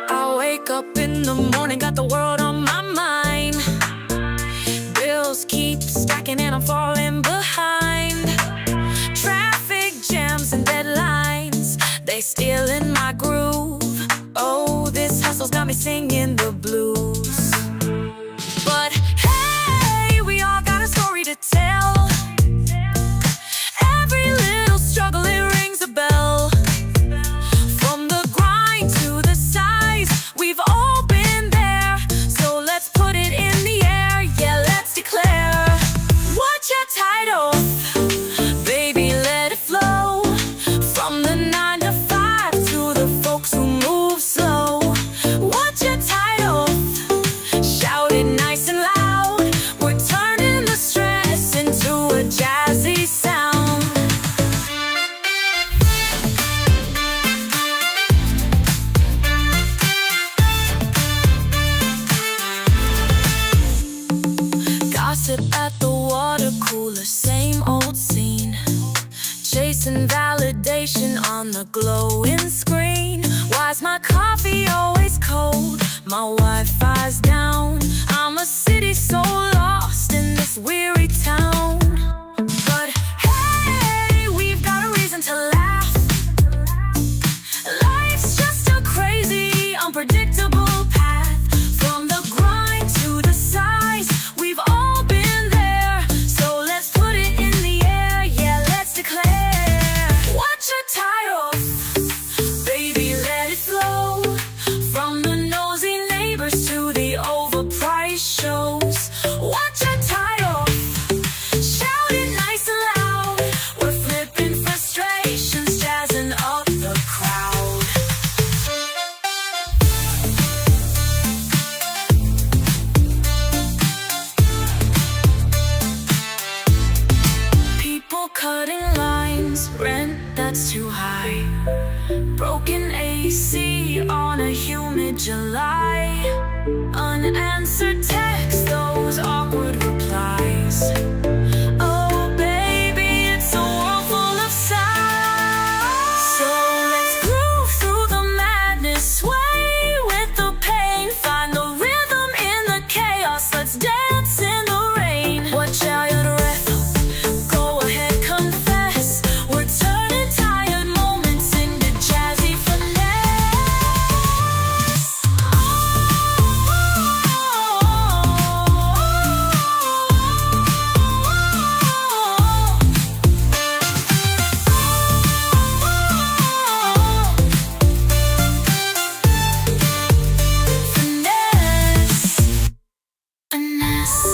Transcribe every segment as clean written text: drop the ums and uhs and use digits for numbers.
I wake up in the morning, got the world on my mind. Bills keep stacking and I'm falling behind. Traffic jams and deadlines, they steal in my groove. Oh, this hustle's got me singing the blues. But hey, we all got a story to tell. Every little struggle, it rings a bell. From the grind to the size, we've all been there. So let's put it in the air, yeah, let's declare. What's your title? Baby, let it flow. From the 9 to 5 to the folks who move slow. What's your title? Shout it nice and loud. We're turning the stress into a jazzy sound. Gossip at the water cooler, same old scene. Chasing validation on the glowing screen. Why's my coffee always cold? My Wi-Fi's down. I'm a city so lost in this weary town. But hey, we've got a reason to laugh. Life's just a crazy, unpredictable path. From the grind to the size, we've all been there. So let's put it in the air, yeah, let's declare. What's your title? Baby, let it flow. From the nosy neighbors to the overpriced shows. What's your title? Shout it nice and loud. We're flipping frustrations, jazzing up the crowd. People cutting lines, rent that's too high. Broken AC on a humid July. Unanswered texts, those awkward replies. Oh baby, it's a world full of sighs. So let's groove through the madness, sway with the pain. Find the rhythm in the chaos, let's dance in the rain. Watch out your breath, go ahead, confess. We're turning tired moments into jazzy finesse. Finesse, finesse.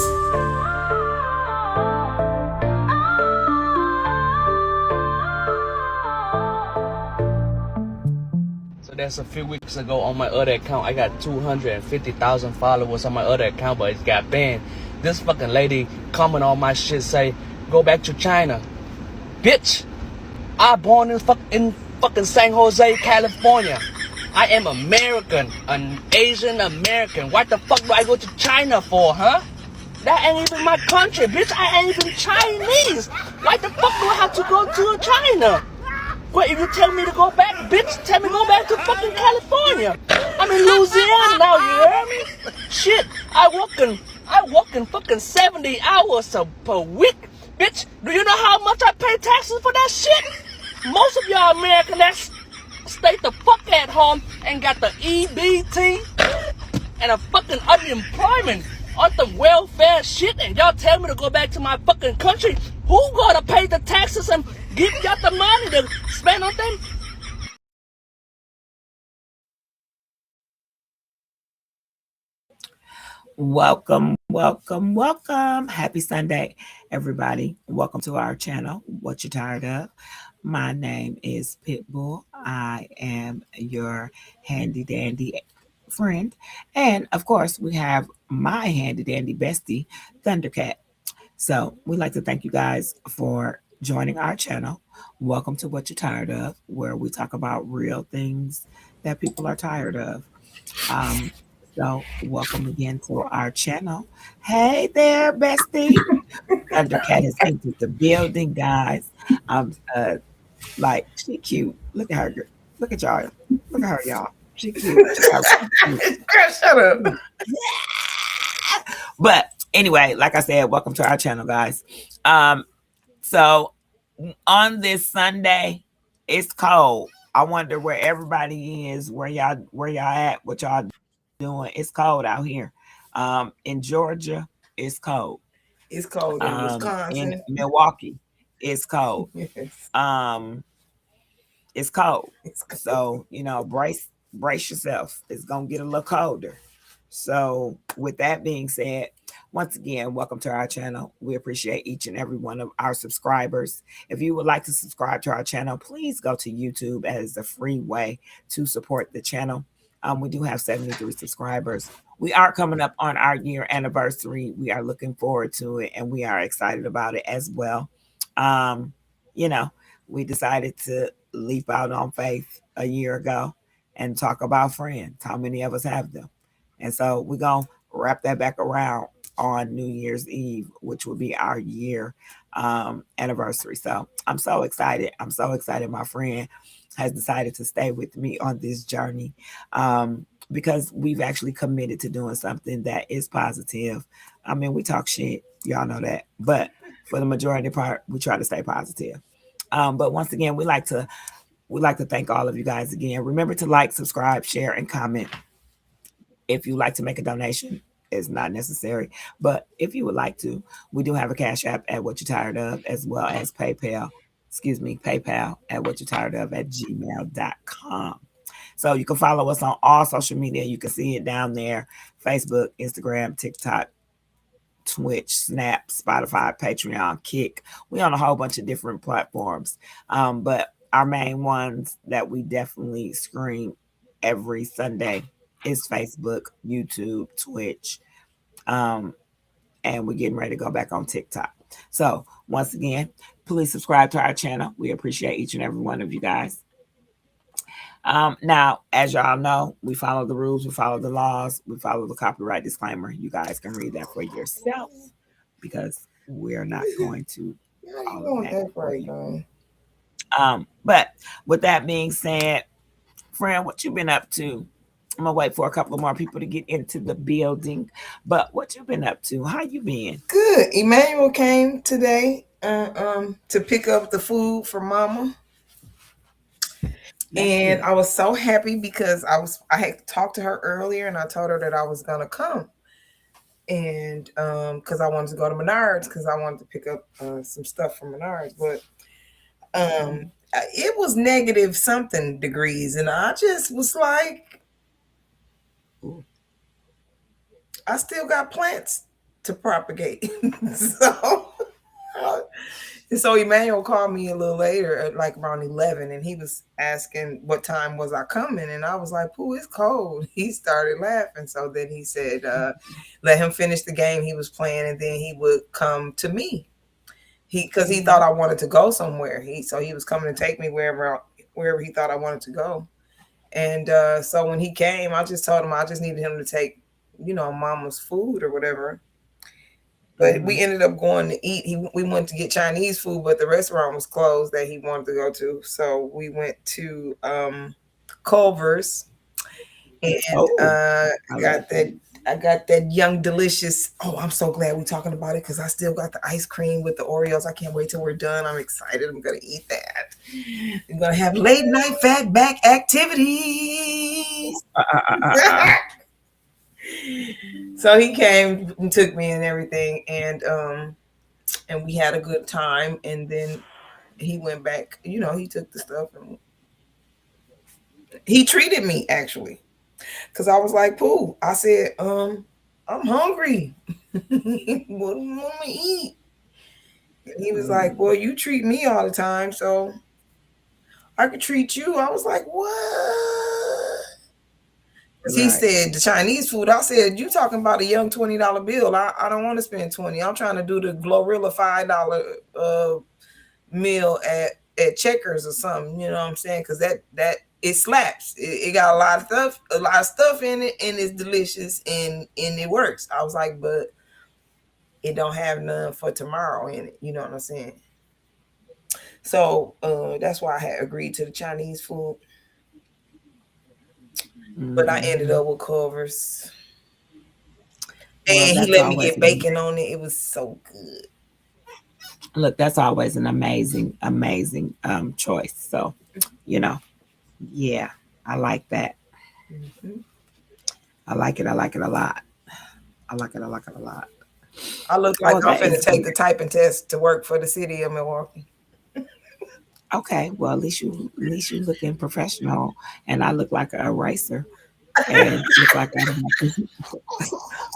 So that's a few weeks ago on my other account. I got 250,000 followers on my other account, but it got banned. This fucking lady comment on my shit say, go back to China. Bitch, I born in fucking San Jose, California. I am American, an Asian American. What the fuck do I go to China for, huh? That ain't even my country, bitch. I ain't even Chinese. Why the fuck do I have to go to China? Well, if you tell me to go back, bitch, tell me to go back to fucking California. I'm in Louisiana now, you hear me? Shit, I work in fucking 70 hours per week. Bitch, do you know how much I pay taxes for that shit? Most of y'all Americans that stay the fuck at home and got the EBT and a fucking unemployment on the welfare shit, and y'all tell me to go back to my fucking country. Who gonna pay the taxes and give y'all the money to spend on them? Welcome. Happy Sunday, everybody. Welcome to our channel, What You Tired Of. My name is Pitbull. I am your handy dandy friend. And of course, we have my handy dandy bestie, Thundercat. So we'd like to thank you guys for joining our channel. Welcome to What You're Tired Of, where we talk about real things that people are tired of. So welcome again to our channel. Hey there, bestie. Thundercat has entered the building, guys. I'm like she cute. Look at her. Look at y'all. Look at her, y'all. She cute. Girl, shut up. But anyway, like I said, welcome to our channel, guys. So on this Sunday, it's cold. I wonder where everybody is, where y'all at, what y'all doing. It's cold out here. In Georgia, it's cold. It's cold in Wisconsin. In Milwaukee, it's cold. Yes. It's cold. It's cold. So, brace yourself. It's gonna get a little colder. So with that being said, once again, welcome to our channel. We appreciate each and every one of our subscribers. If you would like to subscribe to our channel, please go to YouTube as a free way to support the channel. We do have 73 subscribers. We are coming up on our year anniversary. We are looking forward to it, and we are excited about it as well. We decided to leap out on faith a year ago and talk about friends. How many of us have them? And so we're going to wrap that back around on New Year's Eve, which will be our year anniversary. So I'm so excited. I'm so excited. My friend has decided to stay with me on this journey because we've actually committed to doing something that is positive. I mean, we talk shit. Y'all know that. But for the majority part, we try to stay positive. But once again, we'd like to thank all of you guys again. Remember to like, subscribe, share, and comment. If you like to make a donation, it's not necessary. But if you would like to, we do have a Cash App at What You're Tired Of, as well as PayPal at What You're Tired Of at gmail.com. So you can follow us on all social media. You can see it down there: Facebook, Instagram, TikTok, Twitch, Snap, Spotify, Patreon, Kick. We on a whole bunch of different platforms. But our main ones that we definitely scream every Sunday is Facebook, YouTube, Twitch, and we're getting ready to go back on TikTok. So once again, please subscribe to our channel. We appreciate each and every one of you guys. Now, as y'all know, we follow the rules, we follow the laws, we follow the copyright disclaimer. You guys can read that for yourself because we're not going to follow that for you. But with that being said, friend, what you been up to? I'm gonna wait for a couple of more people to get into the building. But what you been up to? How you been? Good. Emmanuel came today to pick up the food for Mama. And I was so happy because I had talked to her earlier and I told her that I was gonna come. And because I wanted to go to Menards because I wanted to pick up some stuff from Menards. But it was negative something degrees, and I just was like, I still got plants to propagate. So Emmanuel called me a little later at like around 11, and he was asking what time was I coming, and I was like, "Pooh, it's cold." He started laughing. So then he said, let him finish the game he was playing, and then he would come to me. Because he thought I wanted to go somewhere. So he was coming to take me wherever he thought I wanted to go. And so when he came, I just told him I just needed him to take, Mama's food or whatever. But we ended up going to eat. We went to get Chinese food, but the restaurant was closed that he wanted to go to. So we went to Culver's, and I got that Young Delicious. Oh, I'm so glad we're talking about it because I still got the ice cream with the Oreos. I can't wait till we're done. I'm excited. I'm going to eat that. We're going to have late night fat back activities. So he came and took me and everything, and we had a good time. And then he went back. He took the stuff and he treated me actually. Because I was like, Pooh, I said, I'm hungry. What do you want me to eat? And he was like, well, you treat me all the time, so I could treat you. I was like, what? Right. He said the Chinese food. I said, you talking about a young $20 bill. I don't want to spend $20. I'm trying to do the Glorilla $5 meal at Checkers or something. You know what I'm saying? Because that it slaps. It got a lot of stuff in it, and it's delicious, and it works. I was like, but it don't have none for tomorrow in it. You know what I'm saying? So that's why I had agreed to the Chinese food. But I ended up with Culver's. Well, And he that's let me always get bacon on it. It was so good. look, that's always an amazing, amazing choice. So, you know, yeah, I like that. I like it. I like it a lot. I like it. I like it a lot. I look like Well, I'm that finna is take the typing test to work for the city of Milwaukee. okay. Well, at least you looking professional, and I look like a eraser, and look like I don't have to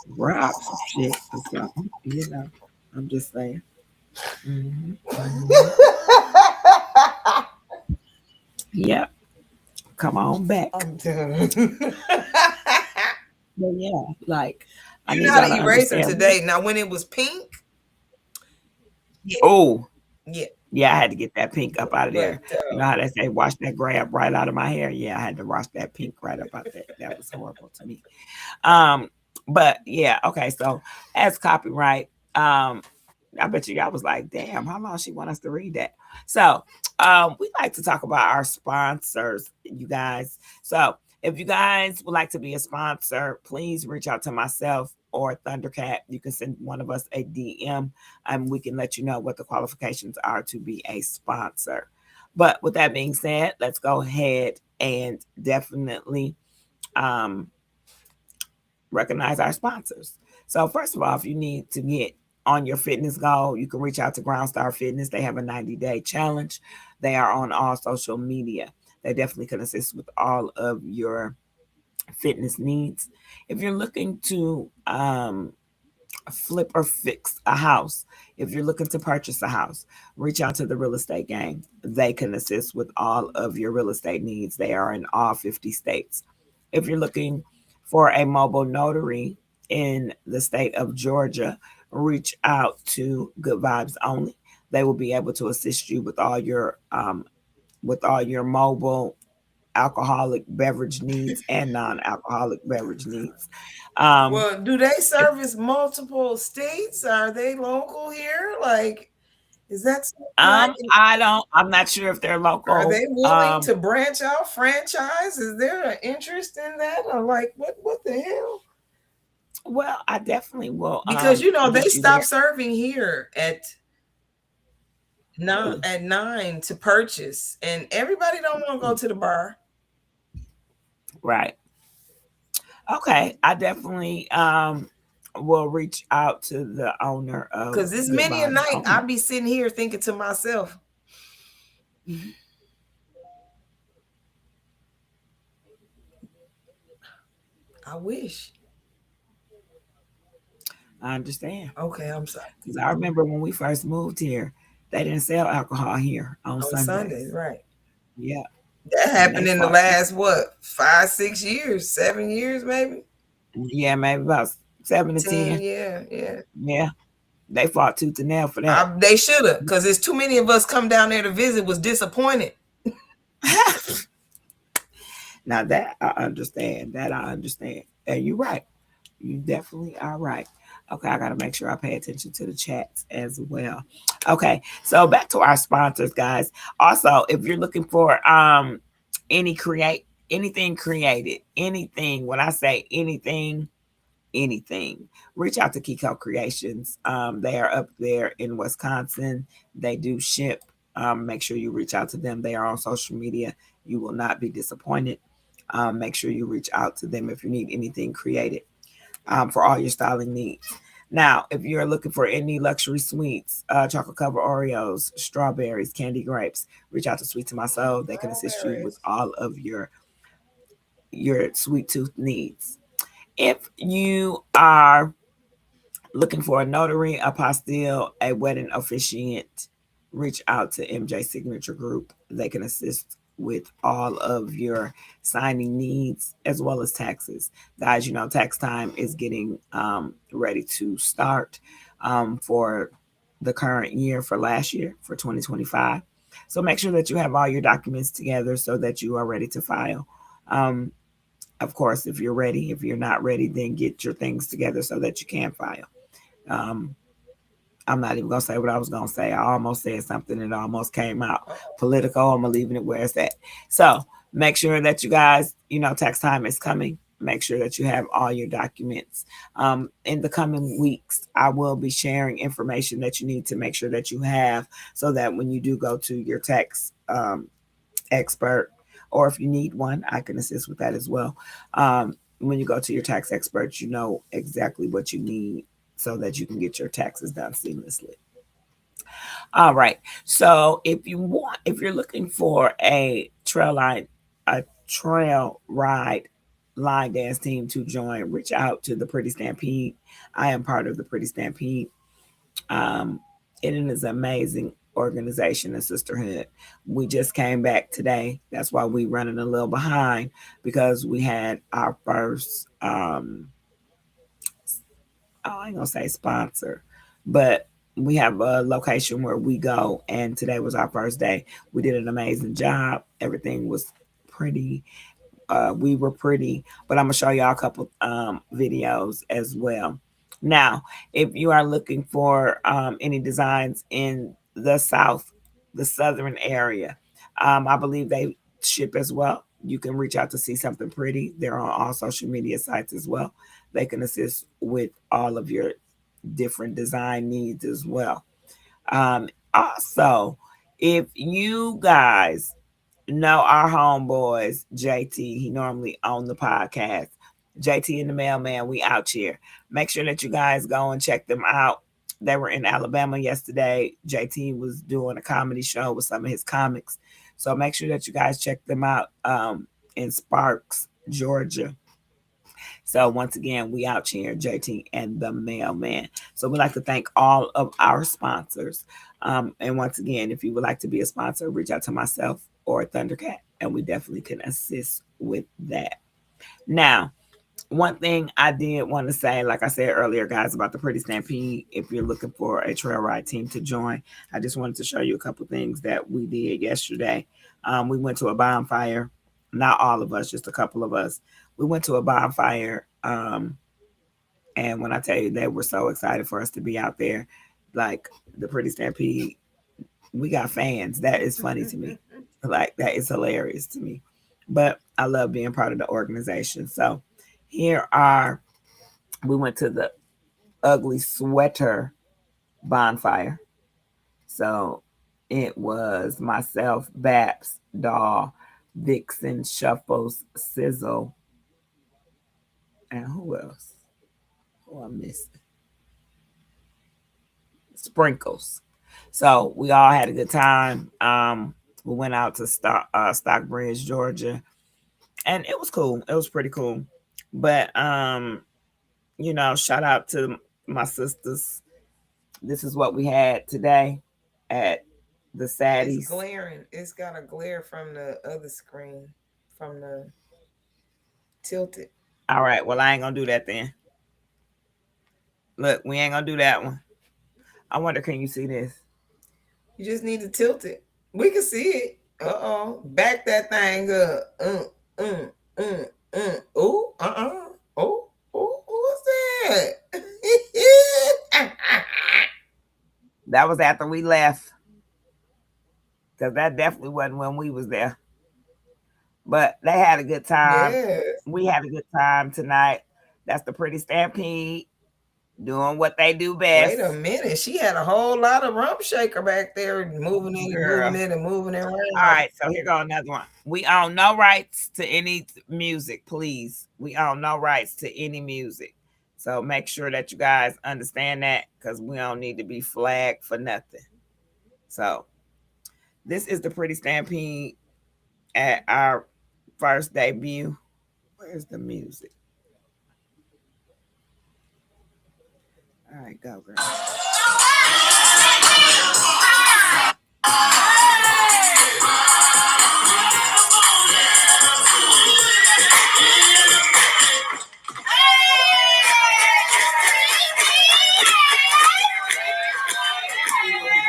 rob some shit or something. You know, I'm just saying. Hmm. Hmm. Yep. Come on back. I'm done. But yeah, like I You need got y'all an to eraser understand. today. Now, when it was pink, yeah, Oh, yeah. yeah, I had to get that pink up out of But there. You know how they say, wash that grab right out of my hair? Yeah, I had to wash that pink right up out there. That was horrible to me. Um, but yeah, okay. So as copyright, I bet you y'all was like, damn, how long she want us to read that? So we like to talk about our sponsors, you guys. So if you guys would like to be a sponsor, please reach out to myself or Thundercat. You can send one of us a DM and we can let you know what the qualifications are to be a sponsor. But with that being said, let's go ahead and definitely um, recognize our sponsors. So first of all, if you need to get on your fitness goal, you can reach out to Groundstar Fitness. They have a 90-day challenge. They are on all social media. They definitely can assist with all of your fitness needs. If you're looking to flip or fix a house, if you're looking to purchase a house, reach out to the real estate gang. They can assist with all of your real estate needs. They are in all 50 states. If you're looking for a mobile notary in the state of Georgia, reach out to Good Vibes Only. They will be able to assist you with all your mobile alcoholic beverage needs and non-alcoholic beverage needs. Um, well, do they service multiple states? Are they local here? Like, is that something I can? I'm not sure if they're Are local. they willing to branch out, franchise? Is there an interest in that, or like what the hell? Well, I definitely will Because they get you there. stopped serving here Ooh, at 9 to purchase, and everybody don't want to go to the bar. right. Okay. I definitely will reach out to the owner of Because this Good many a Vibes night, I Only. be sitting here thinking to myself, Mhm. I wish. I understand. Okay, I'm sorry. Because I remember when we first moved here, they didn't sell alcohol here on On Sundays, Sundays. right? Yeah. That And they happened in the fought. last what 5, 6 years, 7 years, maybe Yeah, maybe about 7 to 10. 10. Yeah, yeah. Yeah. They fought tooth and nail for that. They should have, because there's too many of us come down there to visit. Was disappointed. Now that I understand. That I understand. And you're right. You definitely are right. Okay, I gotta make sure I pay attention to the chats as well. Okay, so back to our sponsors, guys. Also, if you're looking for anything created, anything, when I say anything, reach out to Kiko Creations. They are up there in Wisconsin. They do ship. Make sure you reach out to them. They are on social media. You will not be disappointed. Make sure you reach out to them if you need anything created for all your styling needs. Now, if you're looking for any luxury sweets, chocolate covered Oreos, strawberries, candy grapes, reach out to Sweet to My Soul. They can assist you with all of your sweet tooth needs. If you are looking for a notary, a apostille, a wedding officiant, reach out to MJ Signature Group. They can assist with all of your signing needs as well as taxes. Guys, tax time is getting ready to start for the current year, for last year, for 2025. So make sure that you have all your documents together so that you are ready to file. Of course, if you're ready. If you're not ready, then get your things together so that you can file. Um, I'm not even gonna say what I was gonna say. I almost said something and it almost came out political. I'm leaving it where it's at. So make sure that you guys, tax time is coming. Make sure that you have all your documents. In the coming weeks, I will be sharing information that you need to make sure that you have, so that when you do go to your tax expert, or if you need one, I can assist with that as well. When you go to your tax expert, you know exactly what you need so that you can get your taxes done seamlessly. All right. So if you're looking for a trail ride line dance team to join, reach out to the Pretty Stampede. I am part of the Pretty Stampede. It is an amazing organization and sisterhood. We just came back today. That's why we running a little behind, because we had our first I ain't gonna say sponsor, but we have a location where we go, and today was our first day. We did an amazing job. Everything was pretty. We were pretty, but I'm gonna show y'all a couple videos as well. Now, if you are looking for any designs in the southern area, I believe they ship as well. You can reach out to See Something Pretty. They're on all social media sites as well. They can assist with all of your different design needs as well. Also, if you guys know our homeboys, JT, he normally on the podcast. JT and the Mailman, we out here. Make sure that you guys go and check them out. They were in Alabama yesterday. JT was doing a comedy show with some of his comics. So make sure that you guys check them out in Sparks, Georgia. So once again, we out here, JT and the Mailman. So we'd like to thank all of our sponsors. And once again, if you would like to be a sponsor, reach out to myself or Thundercat, and we definitely can assist with that. Now, one thing I did want to say, like I said earlier, guys, about the Pretty Stampede, if you're looking for a trail ride team to join, I just wanted to show you a couple things that we did yesterday. We went to a bonfire. Not all of us, just a couple of us. We went to a bonfire. And when I tell you, they were so excited for us to be out there, like the Pretty Stampede, we got fans. That is funny to me. Like, that is hilarious to me. But I love being part of the organization. So we went to the Ugly Sweater bonfire. So it was myself, Babs, Doll, Vixen, Shuffles, Sizzle, and who else? Who I missed? Sprinkles. So we all had a good time. We went out to Stockbridge, Georgia, and it was cool. It was pretty cool. But shout out to my sisters. This is what we had today at the Saddies. It's glaring. It's got a glare from the other screen, from the tilted. All right. Well, I ain't gonna do that then. Look, we ain't gonna do that one. I wonder, can you see this? You just need to tilt it. We can see it. Back that thing up. Ooh, Oh, what's that? That was after we left. Because that definitely wasn't when we was there. But they had a good time. Yes. We had a good time tonight. That's the Pretty Stampede doing what they do best. Wait a minute. She had a whole lot of rump shaker back there, moving it and moving it around. All right, so here go another one. We own no rights to any music, please. We own no rights to any music. So make sure that you guys understand that, because we don't need to be flagged for nothing. So this is the Pretty Stampede at our first debut. Where's the music? All right, go, girl.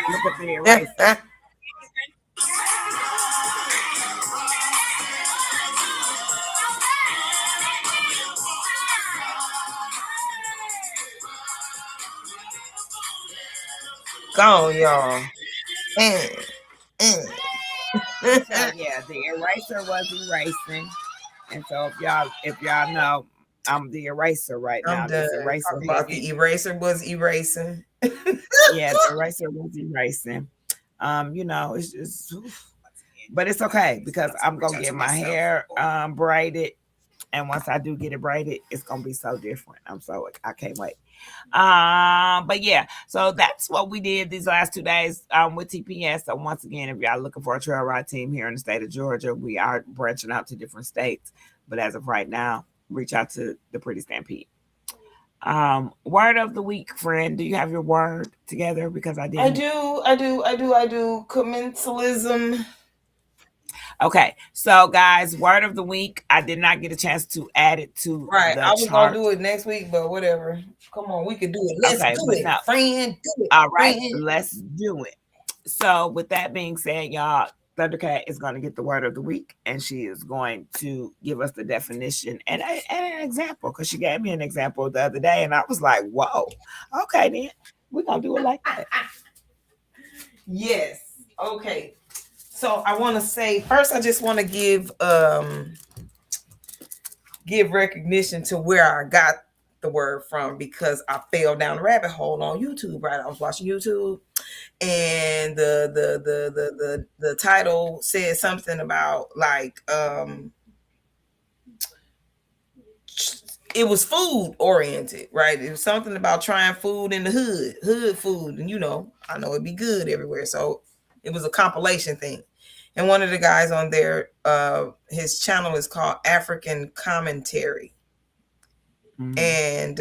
Look at the eraser. Go on, y'all. Mm, mm. So yeah, the eraser was erasing. And so if y'all know, I'm the eraser right I'm now. done. This eraser Talk about the eraser was erasing. yeah, the eraser was erasing. It's just but it's okay because I'm gonna get my hair braided. And once I do get it braided, it's gonna be so different. I can't wait. But yeah, so that's what we did these last 2 days with TPS. So once again, if y'all looking for a trail ride team here in the state of Georgia, we are branching out to different states. But as of right now, reach out to the Pretty Stampede. Word of the week, friend. Do you have your word together? Because I didn't. I do. Commensalism. Okay, so guys, word of the week. I did not get a chance to add it to Right. the I was chart. gonna do it next week, but whatever. Come on, we could do it. Let's do it, no. friend. Do it. All right, friend. let's do it. So with that being said, y'all, Thundercat is going to get the word of the week, and she is going to give us the definition and an example, because she gave me an example the other day, and I was like, whoa, okay, then we're going to do it like that. Yes. Okay. So I want to say first, I just want to give recognition to where I got the word from, because I fell down the rabbit hole on YouTube. Right, I was watching YouTube, and the title said something about like it was food oriented, right? It was something about trying food in the hood food, and I know it'd be good everywhere, so it was a compilation thing. And one of the guys on there, his channel is called African Commentary. And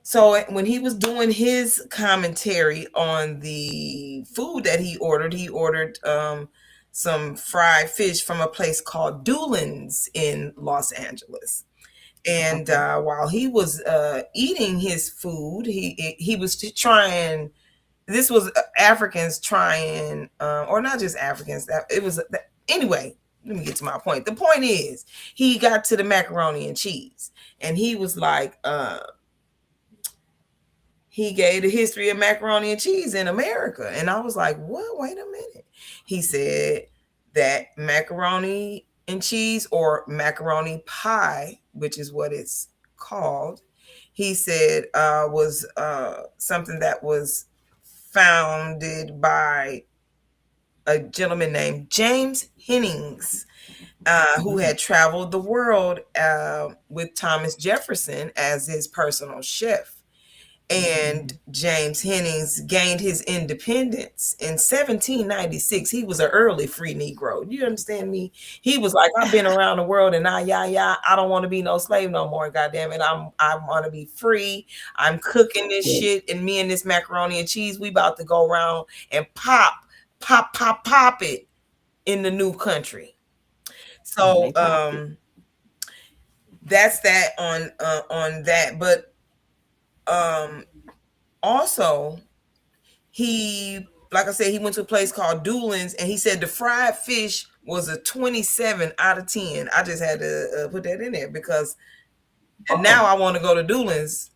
so when he was doing his commentary on the food that he ordered some fried fish from a place called Doolin's in Los Angeles. And while he was eating his food, he was trying. This was Africans trying, or not just Africans. Anyway. Let me get to my point. The point is, he got to the macaroni and cheese, and he was like, he gave the history of macaroni and cheese in America. And I was like, what? Wait a minute. He said that macaroni and cheese, or macaroni pie, which is what it's called, he said was something that was founded by a gentleman named James Hennings, who had traveled the world with Thomas Jefferson as his personal chef. And James Hennings gained his independence in 1796. He was an early free Negro. You understand me? He was like, I've been around the world, and I don't want to be no slave no more. Goddamn it, I want to be free. I'm cooking this shit, and me and this macaroni and cheese, we about to go around and pop it in the new country. So that's that on that. But also, he, like I said, he went to a place called Doolin's, and he said the fried fish was a 27 out of 10. I just had to put that in there because now I want to go to Doolin's,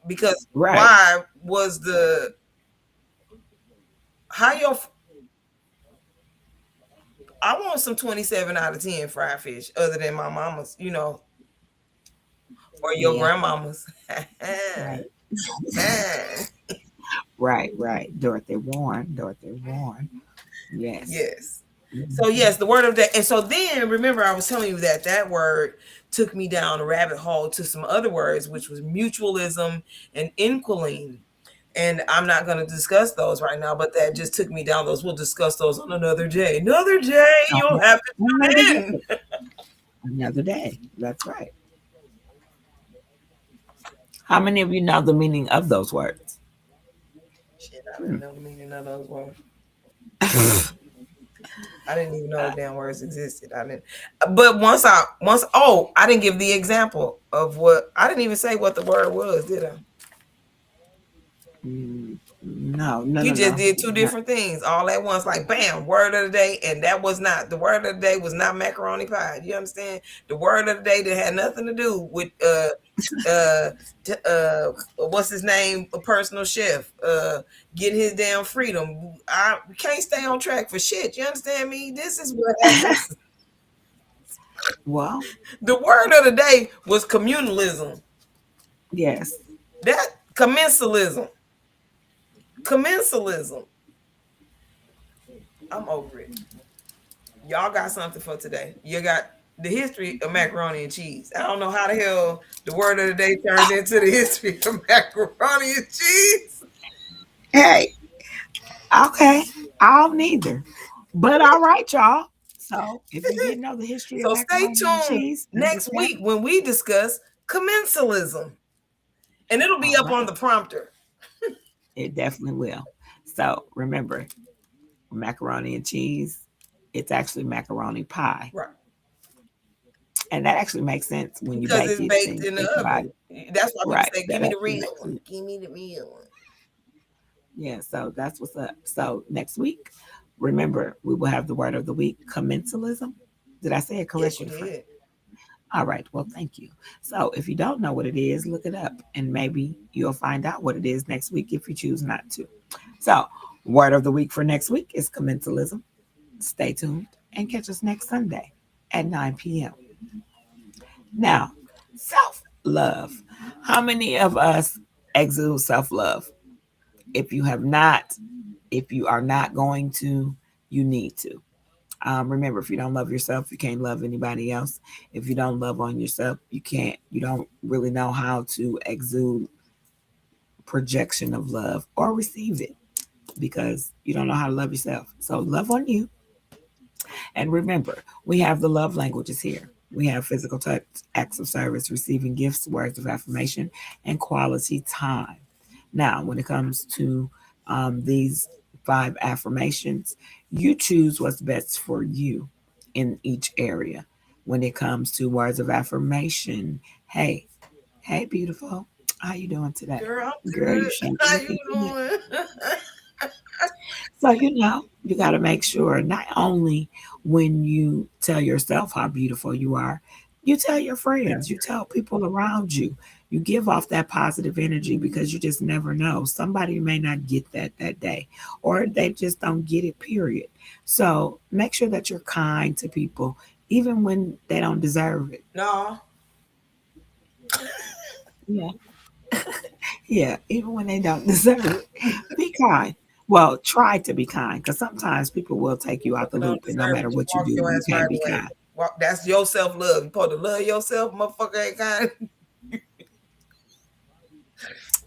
because why was I want some 27 out of 10 fried fish other than my mama's, or your grandmama's. Right. Dorothy Warren. Yes. So yes, the word of that. And so then remember, I was telling you that word took me down a rabbit hole to some other words, which was mutualism and inquiline. And I'm not going to discuss those right now, but that just took me down those. We'll discuss those on another day. Another day, you'll have to tune in. Another day. That's right. How many of you know the meaning of those words? Shit, I didn't know the meaning of those words. I didn't even know the damn words existed. I didn't. But I didn't give the example of what. I didn't even say what the word was, did I? No, no, He no, just no. did two No. different things all at once, like bam, word of the day, and that was not the word of the day. Was not macaroni pie. You understand? The word of the day that had nothing to do with what's his name, a personal chef, getting his damn freedom. I can't stay on track for shit. You understand me? This is what happens. Well, The word of the day was communalism. yes. That commensalism. Commensalism. I'm over it. Y'all got something for today. You got the history of macaroni and cheese. I don't know how the hell the word of the day turned into the history of macaroni and cheese. Hey, okay. I don't either. But all right, y'all. So if you didn't know the history of So stay macaroni and tuned cheese, next week when we discuss commensalism. And it'll be all up on right, the prompter. it definitely will. So remember, macaroni and cheese, it's actually macaroni pie. Right. And that actually makes sense when you Because bake it's it baked and in think the about oven. it. That's why people Right. say, That give me the actually real makes one. sense. Give me the real one. Yeah, so that's what's up. So next week, remember, we will have the word of the week, commensalism. Did I say it Yes, you correctly, friend? did. All right. Well, thank you. So if you don't know what it is, look it up and maybe you'll find out what it is next week if you choose not to. So, word of the week for next week is commensalism. Stay tuned and catch us next Sunday at 9 p.m. Now, self love. How many of us exude self love? If you have not, if you are not going to, you need to. Remember, if you don't love yourself, you can't love anybody else. If you don't love on yourself, you don't really know how to exude projection of love or receive it because you don't know how to love yourself. So love on you. And remember, we have the love languages here. We have physical touch, acts of service, receiving gifts, words of affirmation, and quality time. Now, when it comes to these 5 affirmations, you choose what's best for you in each area. When it comes to words of affirmation, hey, hey, beautiful, how you doing today? Girl, I'm Girl, you good. should How look you good. doing? So, you got to make sure not only when you tell yourself how beautiful you are, you tell your friends, you tell people around you, you give off that positive energy because you just never know. Somebody may not get that day, or they just don't get it, period. So, make sure that you're kind to people, even when they don't deserve it. No. Yeah. Yeah, even when they don't deserve it, be kind. Well, try to be kind because sometimes people will take you out the Motherfucker don't loop, and no deserve matter it. You what you walk do, your you ass right can't be away. kind. Walk, that's your self love. You supposed to love yourself, motherfucker ain't kind.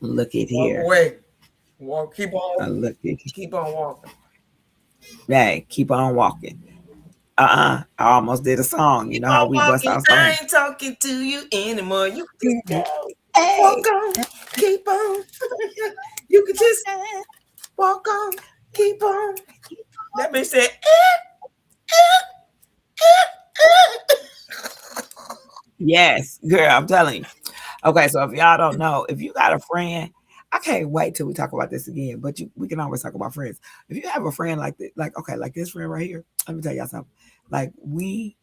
Look at Walk here. away. Walk, keep on, Look at keep on walking. Hey, keep on walking. I almost did a song. You Keep know how on we bust walking. our I songs. ain't talking to you anymore. You can just go. Walk Hey. on. Keep on. You can just walk on. Keep on. That bitch said, Yes, girl, I'm telling you. Okay, so if y'all don't know, if you got a friend, I can't wait till we talk about this again. But we can always talk about friends. If you have a friend like this, like okay, like this friend right here, let me tell y'all something. Like we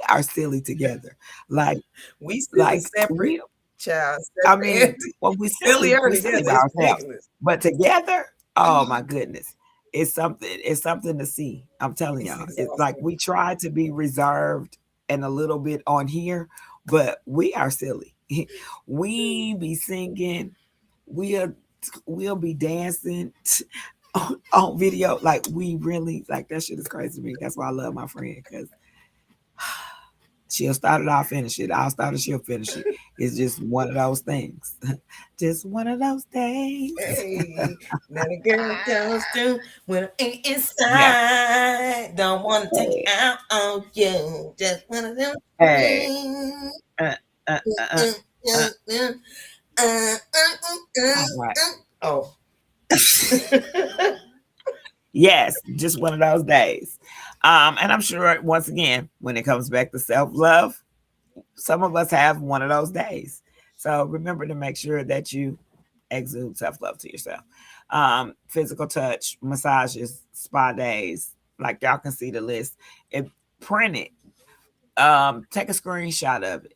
are silly together. Like we silly like separate, we. child. I Separate mean, entities. well, Sillier we silly together. by It's ourselves, ridiculous. but together, oh my goodness, it's something. It's something to see. I'm telling It's y'all, it's like exhausting. we try to be reserved and a little bit on here, but we are silly. We be singing, we'll we'll be dancing on video. Like we really like that shit is crazy to me. That's why I love my friend because she'll start it, I'll finish it. I'll start it, she'll finish it. It's just one of those things. Just one of those days. Hey, now the girl goes through when I'm Yeah. inside. Don't want to take Hey, out on you. Just one of them hey. things. Uh, uh, uh, uh, all right. Oh. Yes, just one of those days. And I'm sure once again, when it comes back to self-love, some of us have one of those days. So remember to make sure that you exude self-love to yourself. physical touch, massages, spa days. Like y'all can see the list. It print it. Take a screenshot of it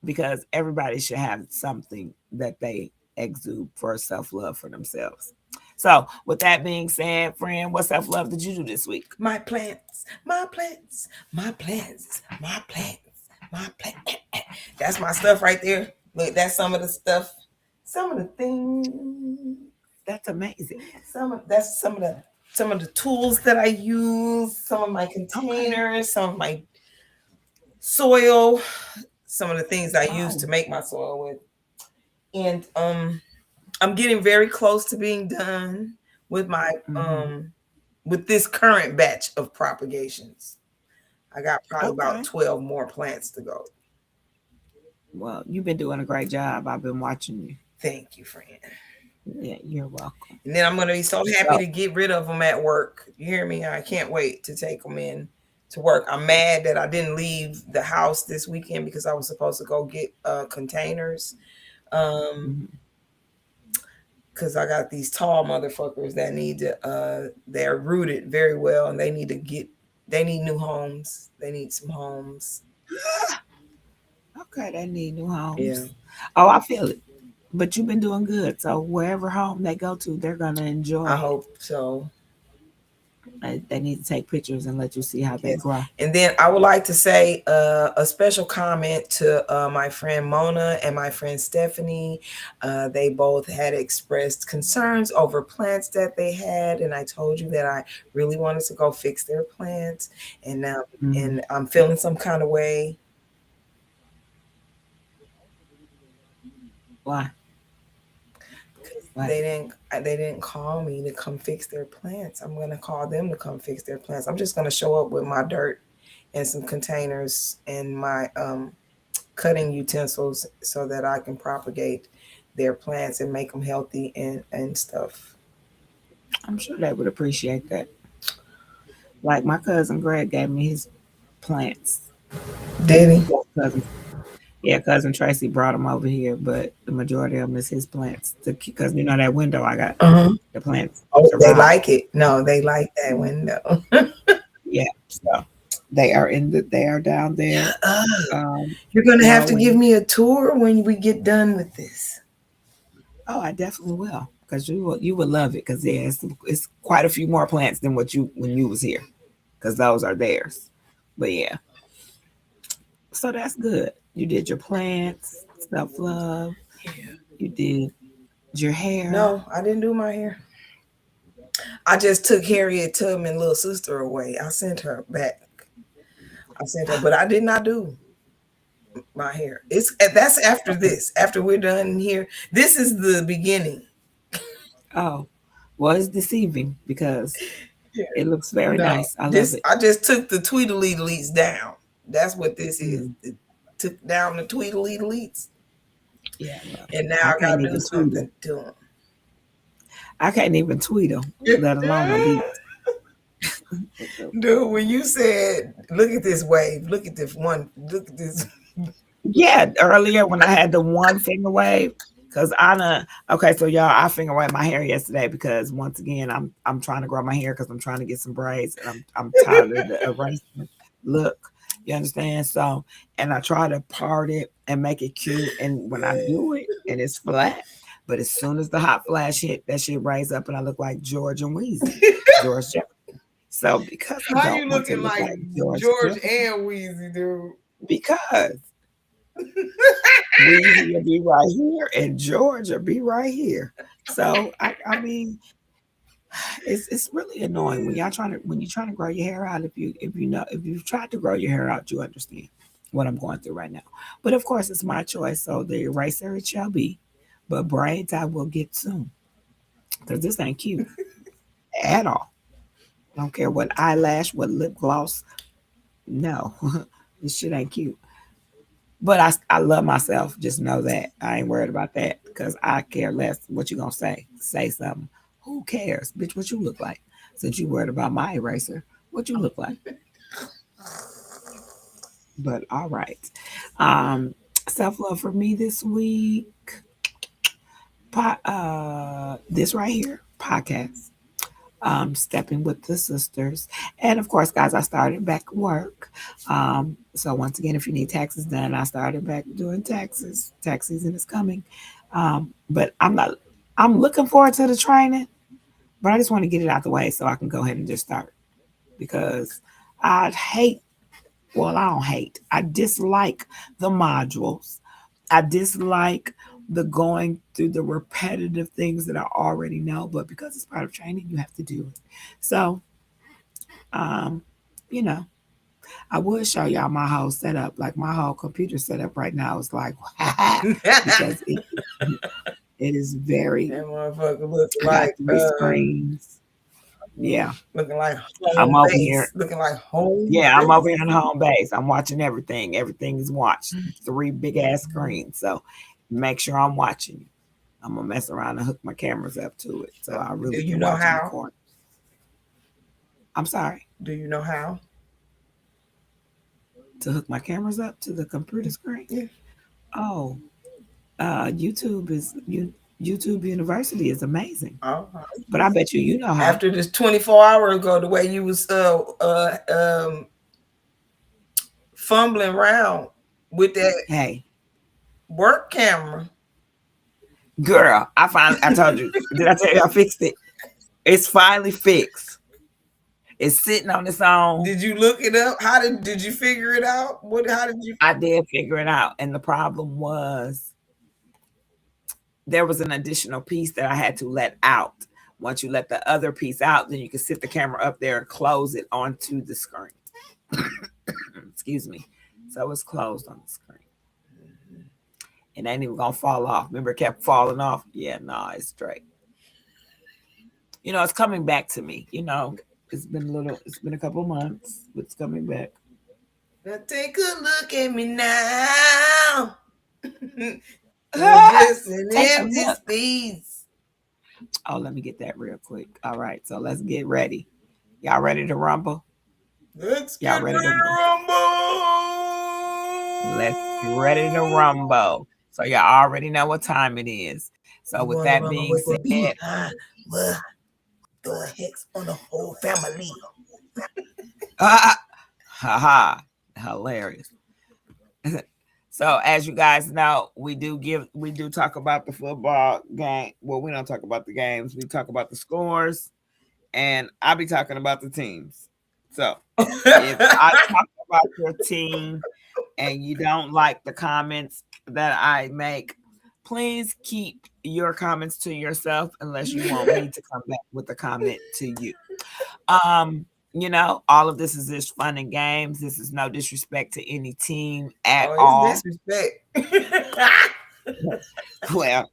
because everybody should have something that they exude for self-love for themselves. So with that being said, friend, what self-love did you do this week? My plants, my plants, my plants, my plants, my plants. That's my stuff right there. Look, that's some of the stuff, some of the things. That's amazing. That's some of the tools that I use, some of my containers, some of my soil, some of the things I use to make my soil with. And I'm getting very close to being done with my with this current batch of propagations. I got probably about 12 more plants to go. Well, you've been doing a great job. I've been watching you. Thank you, friend. Yeah, you're welcome. And then I'm going to be so happy to get rid of them at work. You hear me? I can't wait to take them in to work. I'm mad that I didn't leave the house this weekend because I was supposed to go get containers. Because I got these tall motherfuckers that need to, they're rooted very well and they need new homes. They need some homes. Okay, they need new homes. Yeah. Oh, I feel it. But you've been doing good. So wherever home they go to, they're going to enjoy I it. hope so. They need to take pictures and let you see how they grow. And then I would like to say a special comment to my friend Mona and my friend Stephanie. They both had expressed concerns over plants that they had, and I told you that I really wanted to go fix their plants, and now and I'm feeling some kind of way. Why? They didn't call me to come fix their plants. I'm gonna call them to come fix their plants. I'm just gonna show up with my dirt and some containers and my cutting utensils so that I can propagate their plants and make them healthy and stuff. I'm sure they would appreciate that. Like my cousin Greg gave me his plants. Did he? Cousin Tracy brought them over here, but the majority of them is his plants. Because you know that window I got the plants. Oh, they like it. No, they like that window. Yeah, so they are down there. You're gonna have to give me a tour when we get done with this. Oh, I definitely will, because you would love it. Because it's quite a few more plants than when you was here, because those are theirs. But yeah, so that's good. You did your plants, self-love. Yeah. You did your hair. No, I didn't do my hair. I just took Harriet Tubman, little sister, away. I sent her back. But I did not do my hair. That's after this. After we're done here, this is the beginning. Oh, well, it's deceiving because it looks very nice. I love it. I just took the Tweedledee down. That's what this is. It took down the Tweedledee. Yeah. Well, and now I gotta do something to them. I can't even tweet them, let alone delete. Dude, when you said, look at this wave, look at this. Yeah, earlier when I had the one finger wave, because so y'all, I finger waved my hair yesterday because once again, I'm trying to grow my hair because I'm trying to get some braids and I'm tired of the erasing look. You understand? So, and I try to part it and make it cute. And when I do it and it's flat, but as soon as the hot flash hit, that shit raise up and I look like George and Weezy. George Jefferson. So because how you looking like George and Weezy, dude? Because Weezy will be right here and George will be right here. So I mean, it's really annoying when you're trying to grow your hair out. If you've tried to grow your hair out, you understand what I'm going through right now. But of course, it's my choice. So the eraser it shall be, but braids I will get soon because this ain't cute at all. I don't care what eyelash, what lip gloss. No, this shit ain't cute. But I love myself. Just know that I ain't worried about that because I care less what you gonna say. Say something. Who cares? Bitch, what you look like? Since you worried about my eraser, what you look like? But all right. Self-love for me this week. This right here, podcast, Stepping with the Sisters. And of course, guys, I started back work. So once again, if you need taxes done, I started back doing taxes. Tax season is coming. But I'm looking forward to the training, but I just want to get it out the way so I can go ahead and just start because I hate, well, I don't hate, I dislike the modules. I dislike the going through the repetitive things that I already know, but because it's part of training, you have to do it. So, um, you know, I would show y'all my whole setup. Like my whole computer setup right now is like, because it is very, That motherfucker looks I got like 3 screens. Yeah. looking like I'm home over base. here. Looking like home. Yeah, I'm base. over here on home base. I'm watching everything. Everything is watched. 3 big ass screens. So make sure I'm watching you. I'm gonna mess around and hook my cameras up to it. So I really Do you can know watch in the how? corner. I'm sorry. Do you know how? To hook my cameras up to the computer screen? Yeah. Oh, YouTube University is amazing. But I bet you know how. After this 24 hours ago, the way you was fumbling around with that Hey, work camera. girl, I told you. Did I tell you I fixed it? It's finally fixed. It's sitting on its own. Did you look it up? How did you figure it out? How did you? I did figure it out. And the problem was there was an additional piece that I had to let out. Once you let the other piece out, then you can sit the camera up there and close it onto the screen. Excuse me. So it's closed on the screen. It ain't even gonna fall off. Remember, it kept falling off. Yeah, no, it's straight. You know, it's coming back to me. You know, it's been a couple months, but it's coming back. Now take a look at me now. Just an Take a empty look. space. Oh, let me get that real quick. All right, so let's get ready. Y'all ready to rumble? Let's Y'all get ready ready to to rumble. Let's get ready to rumble. So y'all already know what time it is. So with that being said, Throw a hex on the whole family. haha, hilarious. So as you guys know, we do talk about the football game. Well, we don't talk about the games. We talk about the scores, and I'll be talking about the teams. So if I talk about your team and you don't like the comments that I make, please keep your comments to yourself unless you want me to come back with a comment to you. You know, all of this is just fun and games. This is no disrespect to any team at all. Disrespect. Well,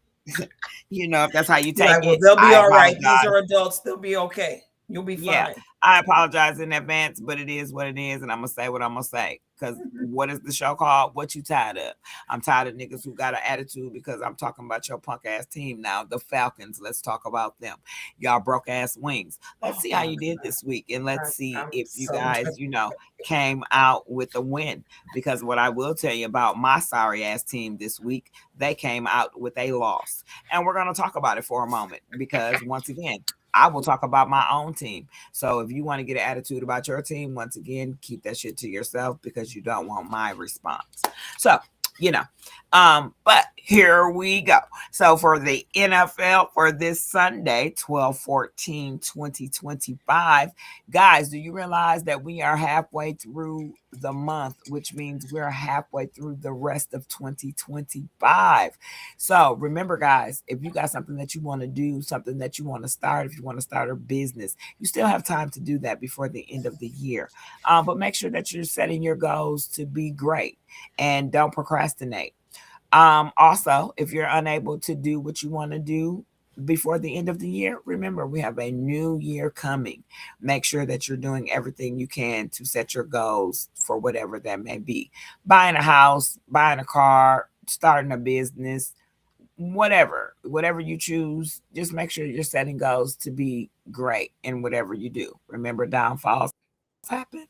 you know, if that's how you take Like, well, it, they'll be I all right. apologize. These are adults. They'll be okay. You'll be fine. Yeah, I apologize in advance, but it is what it is, and I'm gonna say what I'm gonna say. Because what is the show called? What you tired of? I'm tired of niggas who got an attitude because I'm talking about your punk ass team now, the Falcons. Let's talk about them. Y'all broke ass wings. Let's see how you did this week, and let's see if you guys, you know, came out with a win. Because what I will tell you about my sorry ass team this week, they came out with a loss, and we're gonna talk about it for a moment because once again, I will talk about my own team. So if you want to get an attitude about your team, once again, keep that shit to yourself because you don't want my response. So, you know, but here we go. So for the NFL for this Sunday, 12/14/2025, guys, do you realize that we are halfway through the month, which means we're halfway through the rest of 2025. So remember, guys, if you got something that you want to do, something that you want to start, if you want to start a business, you still have time to do that before the end of the year. But make sure that you're setting your goals to be great and don't procrastinate. Also, if you're unable to do what you want to do before the end of the year, remember we have a new year coming. Make sure that you're doing everything you can to set your goals for whatever that may be. Buying a house, buying a car, starting a business, whatever you choose, just make sure you're setting goals to be great in whatever you do. Remember, downfalls happen,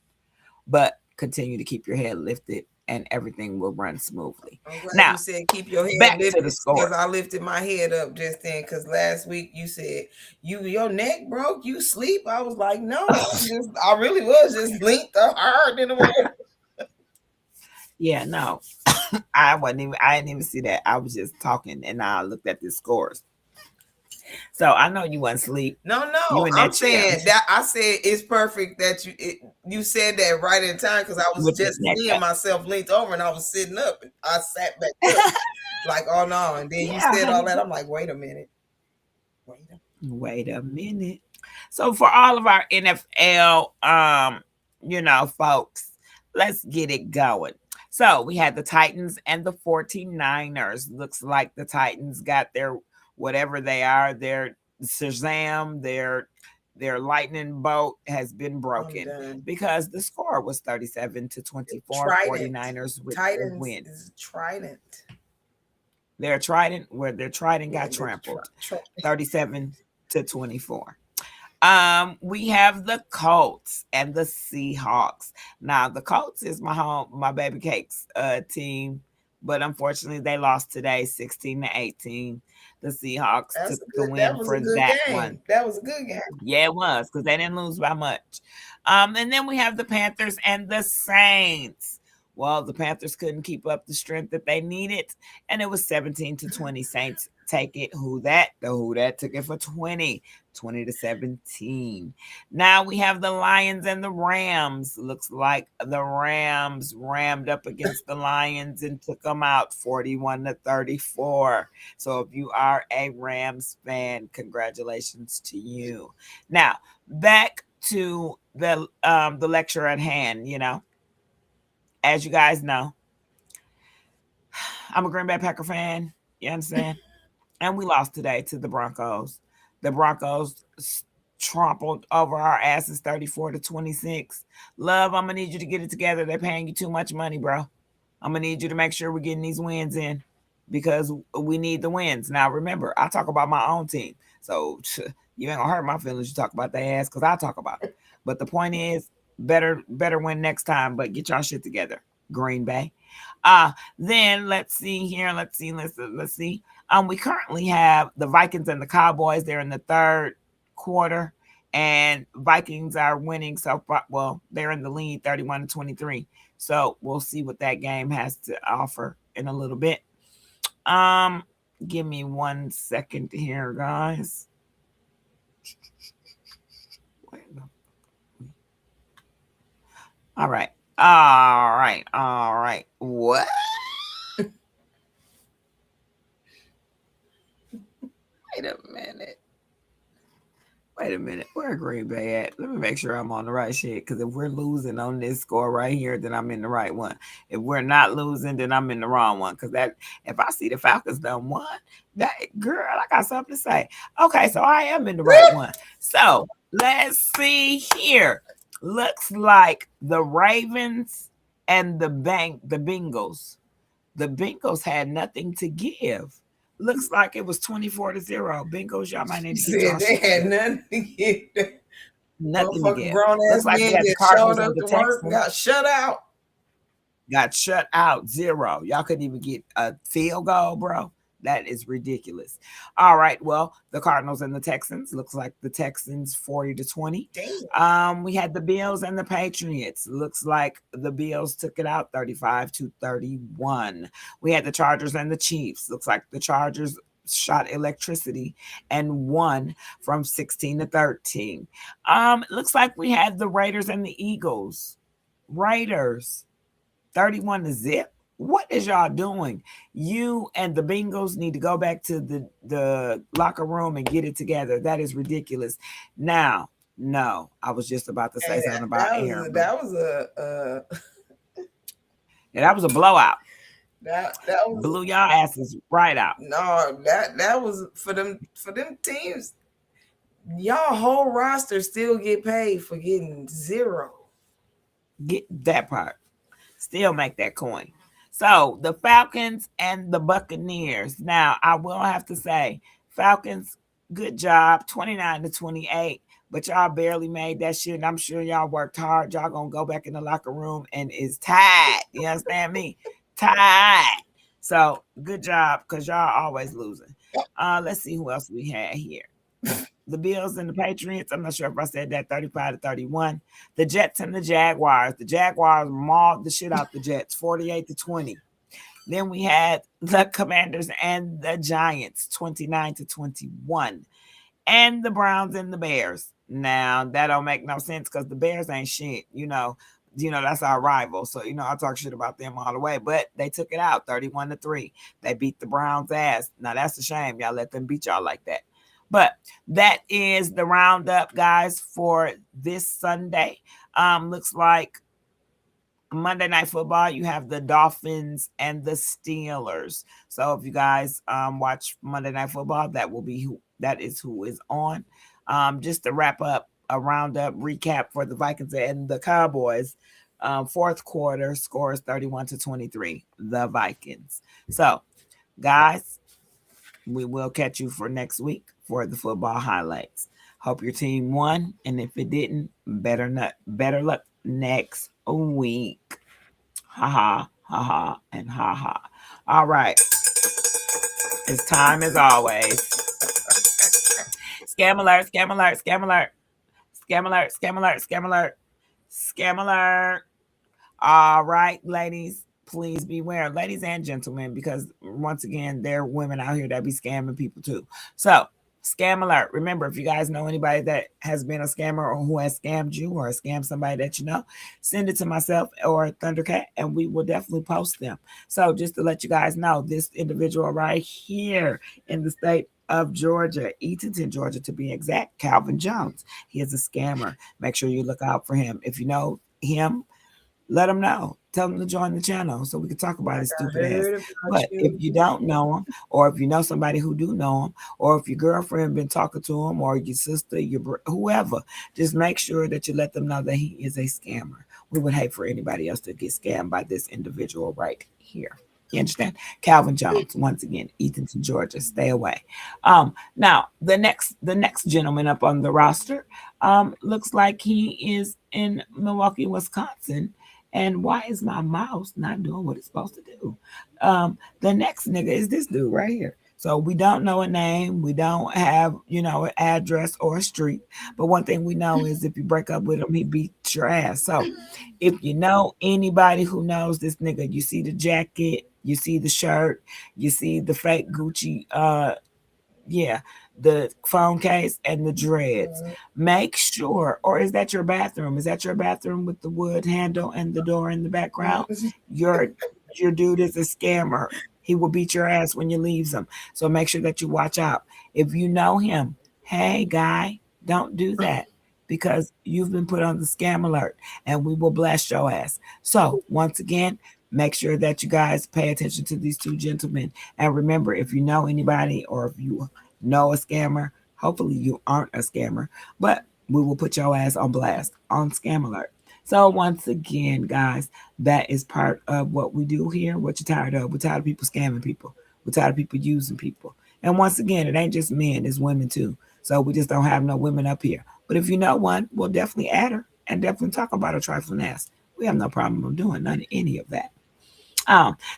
but continue to keep your head lifted and everything will run smoothly. I'm glad Now, you said keep your head back to lifted the score. because I lifted my head up just then. Because last week you said your neck broke, you sleep. I was like, no, I really was just linked up hard in the way. Yeah, no, I didn't even see that. I was just talking, and I looked at the scores. So I know you wasn't sleep. No, You in I'm that chair. saying that I said it's perfect that you said that right in time because I was With your just neck seeing up. myself linked over and I was sitting up and I sat back up like, oh no. And then you Yeah, said all honey. that. I'm like, wait a minute. Wait a minute. So for all of our NFL, folks, let's get it going. So we had the Titans and the 49ers. Looks like the Titans got their whatever they are, their Shazam, their lightning bolt has been I'm broken done. because the score was 37-24. Trident. 49ers with the Titans win. is Trident. Their Trident got Yeah, trampled. Trident. 37-24. We have the Colts and the Seahawks. Now the Colts is my baby cakes team, but unfortunately they lost today 16-18. The Seahawks took the win for that one. That was a good game. Yeah, it was because they didn't lose by much. And then we have the Panthers and the Saints. Well, the Panthers couldn't keep up the strength that they needed, and it was 17-20. Saints take it. Who that took it for 20-17. Now we have the Lions and the Rams. Looks like the Rams rammed up against the Lions and took them out 41-34. So if you are a Rams fan, congratulations to you. Now back to the lecture at hand. As you guys know, I'm a Green Bay Packer fan. You understand? And we lost today to the Broncos. The Broncos trampled over our asses 34-26. Love, I'm going to need you to get it together. They're paying you too much money, bro. I'm going to need you to make sure we're getting these wins in because we need the wins. Now, remember, I talk about my own team. So you ain't going to hurt my feelings. You talk about their ass because I talk about it. But the point is, better win next time, but get y'all shit together, Green Bay. Then let's see here. Let's see. We currently have the Vikings and the Cowboys. They're in the third quarter, and Vikings are winning so far. Well, they're in the lead 31-23. So we'll see what that game has to offer in a little bit. Give me 1 second here, guys. All right. What? Wait a minute. Where Green Bay at? Let me make sure I'm on the right shit. Because if we're losing on this score right here, then I'm in the right one. If we're not losing, then I'm in the wrong one. Because if I see the Falcons done won, that girl, I got something to say. Okay, so I am in the right one. So let's see here. Looks like the Ravens and the Bengals. The Bengals had nothing to give. Looks like it was 24-0. Bengals, y'all might need to get y'all They had nothing to give. Nothing to give. Grown ass Looks like men we had the that Cardinals showed up and the to work Texans. got shut out. Got shut out 0. Y'all couldn't even get a field goal, bro. That is ridiculous. All right. Well, the Cardinals and the Texans. Looks like the Texans 40-20. Damn. We had the Bills and the Patriots. Looks like the Bills took it out 35-31. We had the Chargers and the Chiefs. Looks like the Chargers shot electricity and won from 16-13. Looks like we had the Raiders and the Eagles. Raiders 31-0. What is y'all doing? You and the Bengals need to go back to the locker room and get it together. That is ridiculous. Now, no, I was just about to say something about Aaron. That was a blowout. That was, blew y'all asses right out. No, that was for them teams. Y'all whole roster still get paid for getting 0. Get that part. Still make that coin. So the Falcons and the Buccaneers. Now, I will have to say, Falcons, good job, 29-28. but y'all barely made that shit. And I'm sure y'all worked hard. Y'all gonna go back in the locker room and is tired. You understand me? Tired. So good job, because y'all always losing. Let's see who else we had here. The Bills and the Patriots. I'm not sure if I said that, 35-31. The Jets and the Jaguars. The Jaguars mauled the shit out the Jets, 48-20. Then we had the Commanders and the Giants, 29-21. And the Browns and the Bears. Now, that don't make no sense because the Bears ain't shit. That's our rival. So, I talk shit about them all the way. But they took it out, 31-3. They beat the Browns' ass. Now, that's a shame. Y'all let them beat y'all like that. But that is the roundup, guys, for this Sunday. Looks like Monday Night Football, you have the Dolphins and the Steelers. So if you guys watch Monday Night Football, that is who is on. Just to wrap up a roundup recap for the Vikings and the Cowboys. Fourth quarter scores 31-23, the Vikings. So, guys, we will catch you for next week for the football highlights. Hope your team won, and if it didn't, better luck next week. Ha ha, ha ha, and ha ha. All right. It's time as always. Scam alert, scam alert, scam alert. Scam alert, scam alert, scam alert. Scam alert. All right, ladies, please beware. Ladies and gentlemen, because once again, there are women out here that be scamming people too. So, scam alert. Remember, if you guys know anybody that has been a scammer or who has scammed you or scammed somebody that you know, send it to myself or Thundercat and we will definitely post them. So just to let you guys know, this individual right here in the state of Georgia, Eatonton, Georgia to be exact, Calvin Jones. He is a scammer. Make sure you look out for him. If you know him, let him know. Tell him to join the channel so we can talk about his stupid ass. But if you don't know him, or if you know somebody who do know him, or if your girlfriend been talking to him, or your sister, whoever, just make sure that you let them know that he is a scammer. We would hate for anybody else to get scammed by this individual right here. You understand? Calvin Jones, once again, Eatonton, Georgia. Stay away. Now the next gentleman up on the roster looks like he is in Milwaukee, Wisconsin. And why is my mouse not doing what it's supposed to do? The next nigga is this dude right here. So we don't know a name. We don't have, an address or a street. But one thing we know is if you break up with him, he beats your ass. So if you know anybody who knows this nigga, you see the jacket, you see the shirt, you see the fake Gucci, the phone case and the dreads. Make sure, or is that your bathroom? Is that your bathroom with the wood handle and the door in the background? Your dude is a scammer. He will beat your ass when you leave him. So make sure that you watch out. If you know him, hey guy, don't do that because you've been put on the scam alert and we will blast your ass. So once again, make sure that you guys pay attention to these two gentlemen. And remember, if you know anybody or if you know a scammer, hopefully you aren't a scammer, but we will put your ass on blast on Scam Alert. So once again, guys, that is part of what we do here. What you're tired of? We're tired of people scamming people. We're tired of people using people. And once again, it ain't just men, it's women too. So we just don't have no women up here. But if you know one, we'll definitely add her and definitely talk about her trifling ass. We have no problem of doing any of that.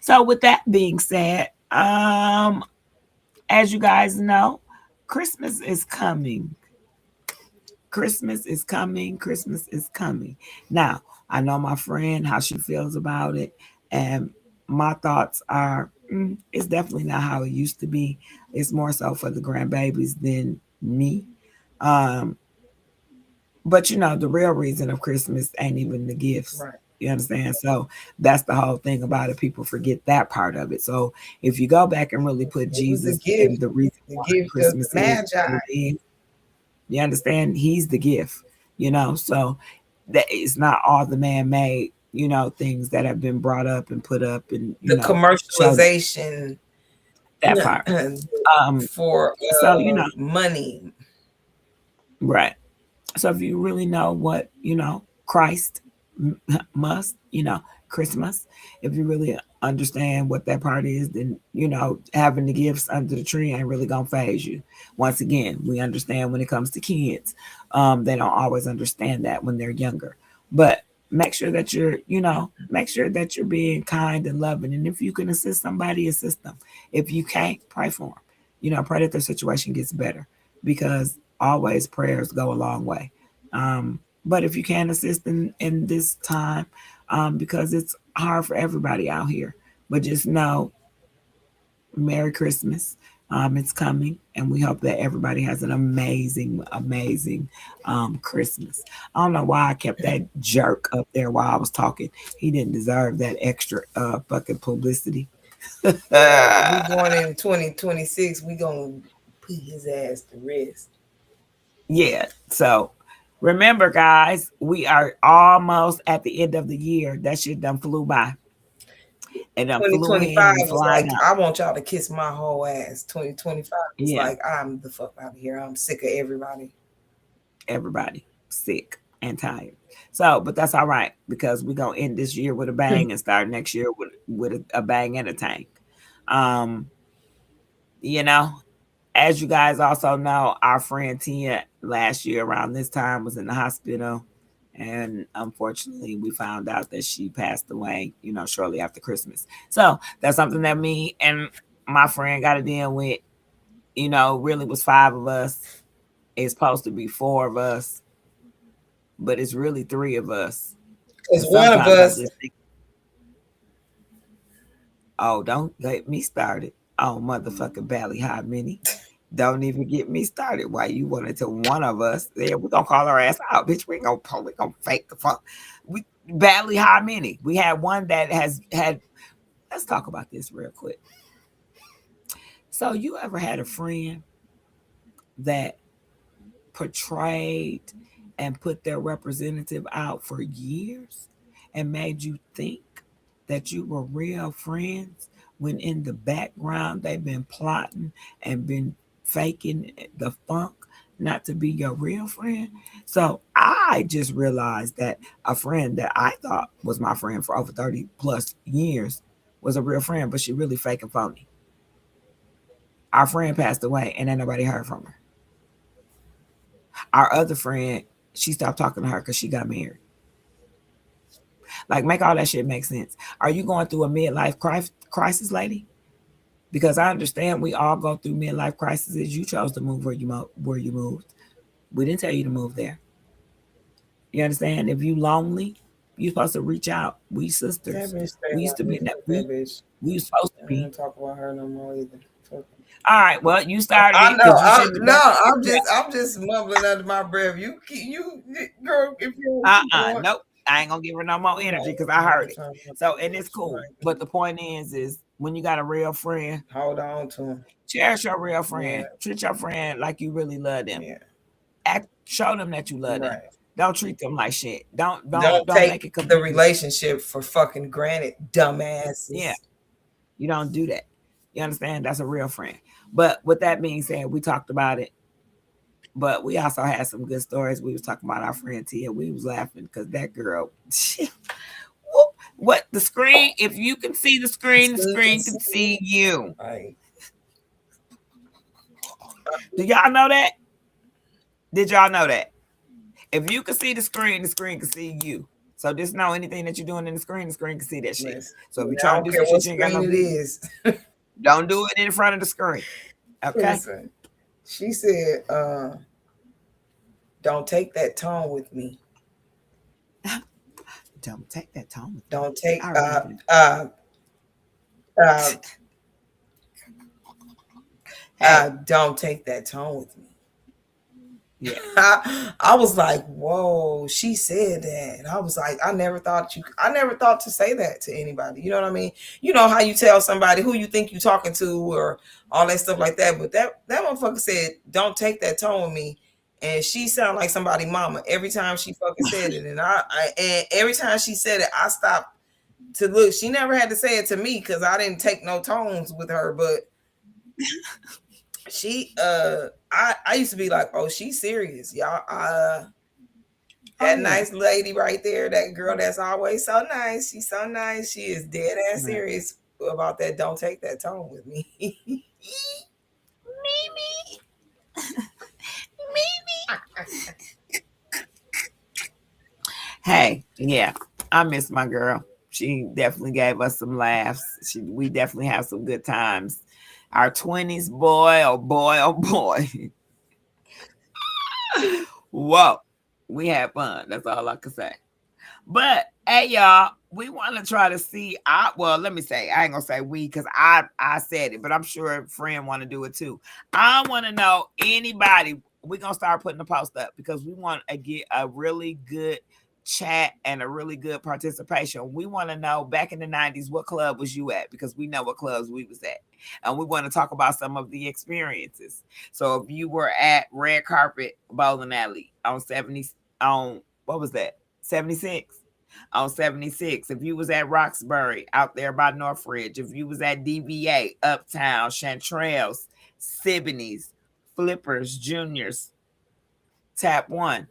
So with that being said, as you guys know, Christmas is coming. Christmas is coming. Christmas is coming. Now, I know my friend, how she feels about it. And my thoughts are, it's definitely not how it used to be. It's more so for the grandbabies than me. But, the real reason of Christmas ain't even the gifts. Right. You understand? So that's the whole thing about it. People forget that part of it. So if you go back and really put Jesus in the reason why Christmas is, you understand? He's the gift, so that it's not all the man-made, things that have been brought up and put up and the commercialization that part for money. Right. So if you really know what, Christ must, Christmas. If you really understand what that part is, then having the gifts under the tree ain't really gonna phase you. Once again, we understand when it comes to kids, they don't always understand that when they're younger. But make sure that make sure that you're being kind and loving. And if you can assist somebody, assist them. If you can't, pray for them. Pray that their situation gets better, because always prayers go a long way. But if you can assist in this time, because it's hard for everybody out here, but just know, Merry Christmas. It's coming, and we hope that everybody has an amazing, amazing Christmas. I don't know why I kept that jerk up there while I was talking. He didn't deserve that extra fucking publicity. We going in 2026. We gonna put his ass to rest. Yeah. So remember, guys, we are almost at the end of the year. That shit done flew by. And 2025 was like, I want y'all to kiss my whole ass. 2025 is Yeah. like, I'm the fuck out of here. I'm sick of everybody. Everybody sick and tired. So, but that's all right, because we're gonna end this year with a bang and start next year with a bang and a tank. As you guys also know, our friend Tia last year around this time was in the hospital, and unfortunately we found out that she passed away, shortly after Christmas. So that's something that me and my friend got to deal with. Really was 5 of us. It's supposed to be 4 of us, but it's really 3 of us. Because one of us. Oh, don't get me started. Oh, motherfucking Bally High Minnie. Don't even get me started. Why you wanted to one of us? Yeah, we're gonna call her ass out, bitch. We gonna fake the fuck. We Bally High Minnie. We had one that has had. Let's talk about this real quick. So, you ever had a friend that portrayed and put their representative out for years and made you think that you were real friends, when in the background they've been plotting and been faking the funk not to be your real friend? So I just realized that a friend that I thought was my friend for over 30 plus years was a real friend, but she really fake and phony. Our friend passed away and ain't nobody heard from her. Our other friend, she stopped talking to her because she got married. Like, make all that shit make sense. Are you going through a midlife crisis, lady? Because I understand we all go through midlife crises. You chose to move where you moved. We didn't tell you to move there. You understand? If you lonely, you're supposed to reach out. We sisters. We used to be that. We were supposed to be. I don't talk about her no more either. All right. Well, you started. I know. I'm just mumbling under my breath. You girl. If you nope. I ain't gonna give her no more energy because I heard it. So, and it's cool. But the point is when you got a real friend, hold on to him. Cherish your real friend. Yeah. Treat your friend like you really love them. Yeah. Show them that you love them. Don't treat them like shit. Don't take make it the relationship for fucking granted, dumbasses. Yeah. You don't do that. You understand? That's a real friend. But with that being said, we talked about it. But we also had some good stories. We was talking about our friend Tia. We was laughing because that girl, what the screen? If you can see the screen can see you. Right. Do y'all know that? Did y'all know that? If you can see the screen can see you. So just know anything that you're doing in the screen can see that shit. Yes. So if you're trying to do some shit, you ain't got no business. Don't do it in front of the screen. Okay. Listen. She said, don't take that tone with me. Don't take that tone with me. Don't take don't take that tone with me. Yeah. I was like, whoa, she said that. I was like, I never thought to say that to anybody. You know what I mean? You know how you tell somebody who you think you're talking to or all that stuff like that. But that motherfucker said, don't take that tone with me. And she sounded like somebody mama every time she fucking said it. And and every time she said it, I stopped to look. She never had to say it to me because I didn't take no tones with her, but she I used to be like, oh, she's serious, y'all. That yeah. nice lady right there, that girl that's always so nice. She's so nice. She is dead ass Right. serious about that. Don't take that tone with me. Mimi. Hey, yeah, I miss my girl. She definitely gave us some laughs. We definitely have some good times. Our 20s, boy, oh boy, oh boy. Whoa, we had fun. That's all I can say. But hey, y'all, we want to try to see. Well, let me say, I ain't gonna say we because I said it, but I'm sure a friend want to do it too. I want to know anybody. We're gonna start putting the post up because we want to get a really good chat and a really good participation. We want to know back in the 90s what club was you at, because we know what clubs we was at, and we want to talk about some of the experiences. So if you were at Red Carpet Bowling Alley on 70, on what was that, 76, on 76, if you was at Roxbury out there by Northridge, if you was at DVA, Uptown, Chantrell's, Siboney's, Flippers, Juniors, Tap One,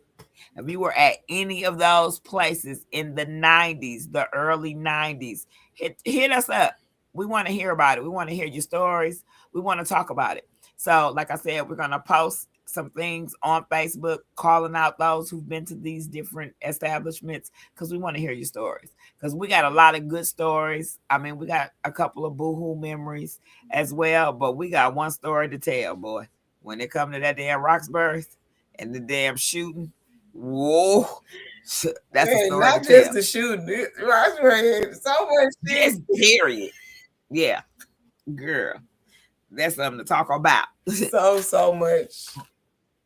if you were at any of those places in the 90s, the early 90s, hit us up. We want to hear about it. We want to hear your stories. We want to talk about it. So, like I said, we're going to post some things on Facebook calling out those who've been to these different establishments because we want to hear your stories. Because we got a lot of good stories. I mean, we got a couple of boohoo memories as well, but we got one story to tell, boy. When it comes to that damn Roxbury and the damn shooting, whoa, that's a story not to just tell. the shooting. Roxbury, so much shit. Just period. Yeah, girl, that's something to talk about. So much.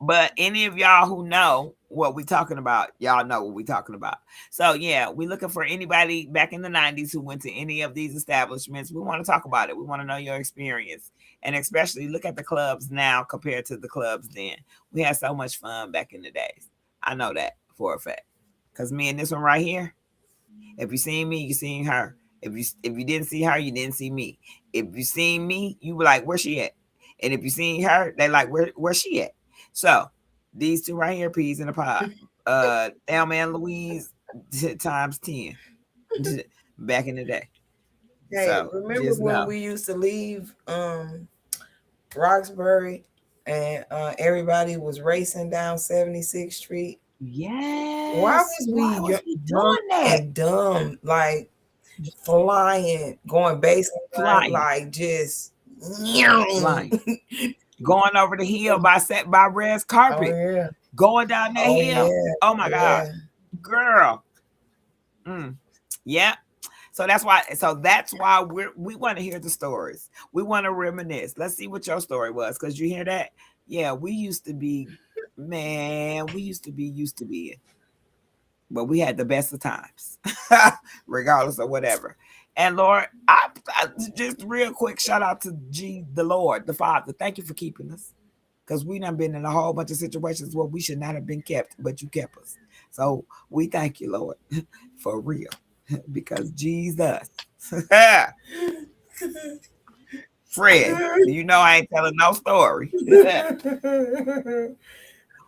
But any of y'all who know what we talking about, y'all know what we talking about. So yeah, we looking for anybody back in the 90s who went to any of these establishments. We want to talk about it. We want to know your experience. And especially look at the clubs now compared to the clubs then. We had so much fun back in the days. I know that for a fact. Because me and this one right here, if you seen me, you seen her. If you didn't see her, you didn't see me. If you seen me, you were like, where's she at? And if you seen her, they like, where's she at? So these two right here, peas in the pod. Thelma and Louise times 10 back in the day. Hey, So remember just when know. we used to leave Roxbury and everybody was racing down 76th Street? Yes. Why was we doing that? and dumb, like flying, going basically Flying. like just Flying. Going over the hill by Red Carpet. Oh yeah. Going down that hill. Yeah. Oh my God. Girl. Yeah. So that's why we want to hear the stories. We want to reminisce. Let's see what your story was. Because you hear that? Yeah, we used to be, man, we used to be. But we had the best of times, regardless of whatever. And Lord, I just real quick shout out to the Lord, the Father. Thank you for keeping us. Because we done been in a whole bunch of situations where we should not have been kept, but you kept us. So we thank you, Lord, for real. Because Jesus. Fred, you know I ain't telling no story.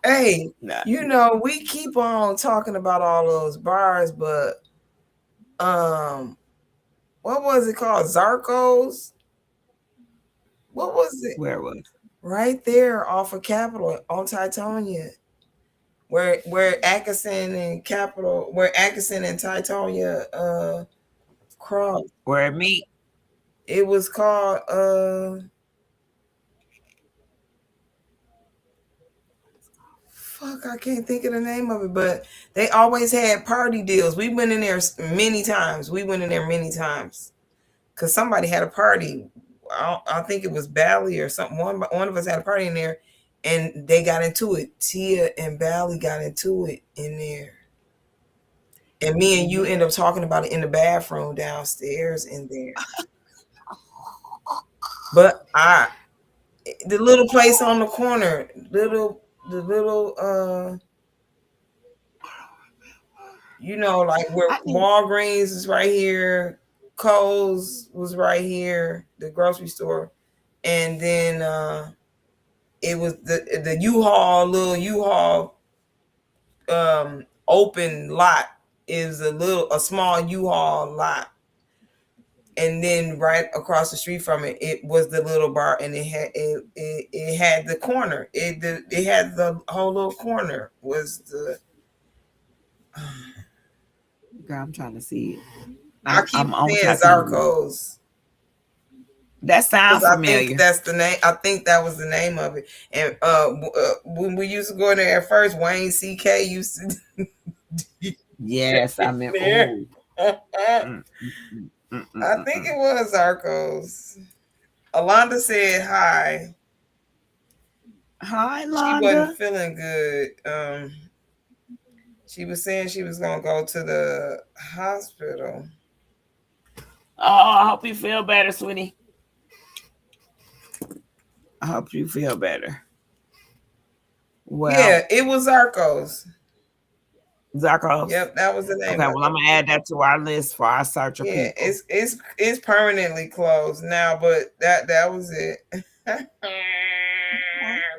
Hey, you know, we keep on talking about all those bars, but what was it called? Zarco's? What was it? Where was it? Right there off of Capitol on Titonia. Where Atkinson and Capitol, where Atkinson and Titonia cross. Where it meet? It was called fuck, I can't think of the name of it, but they always had party deals. We went in there many times. Because somebody had a party. I think it was Bally or something. One of us had a party in there, and they got into it. Tia and Bally got into it in there. And me and you end up talking about it in the bathroom downstairs in there. But the little place on the corner, the little you know, like where Walgreens is right here, Kohl's was right here, the grocery store, and then it was the U-Haul, little U-Haul open lot is a small U-Haul lot. And then right across the street from it, it was the little bar, and it had the corner. It had the whole little corner was the. Girl, I'm trying to see it. I keep I'm on saying typing. Zarco's. That sounds 'Cause I familiar. think that's the name. I think that was the name of it. And when we used to go in there at first, Wayne CK used to. Yes, I remember. There. Ooh. I think it was Zarco's. Alonda said hi. Hi, She Londa. wasn't feeling good. She was saying she was gonna go to the hospital. Oh, I hope you feel better, sweetie. I hope you feel better. Well, Yeah, it was Zarco's. Zarco's. Yep, that was the name. Okay, well, I'm gonna add that to our list for our search of Yeah, people. it's permanently closed now, but that was it.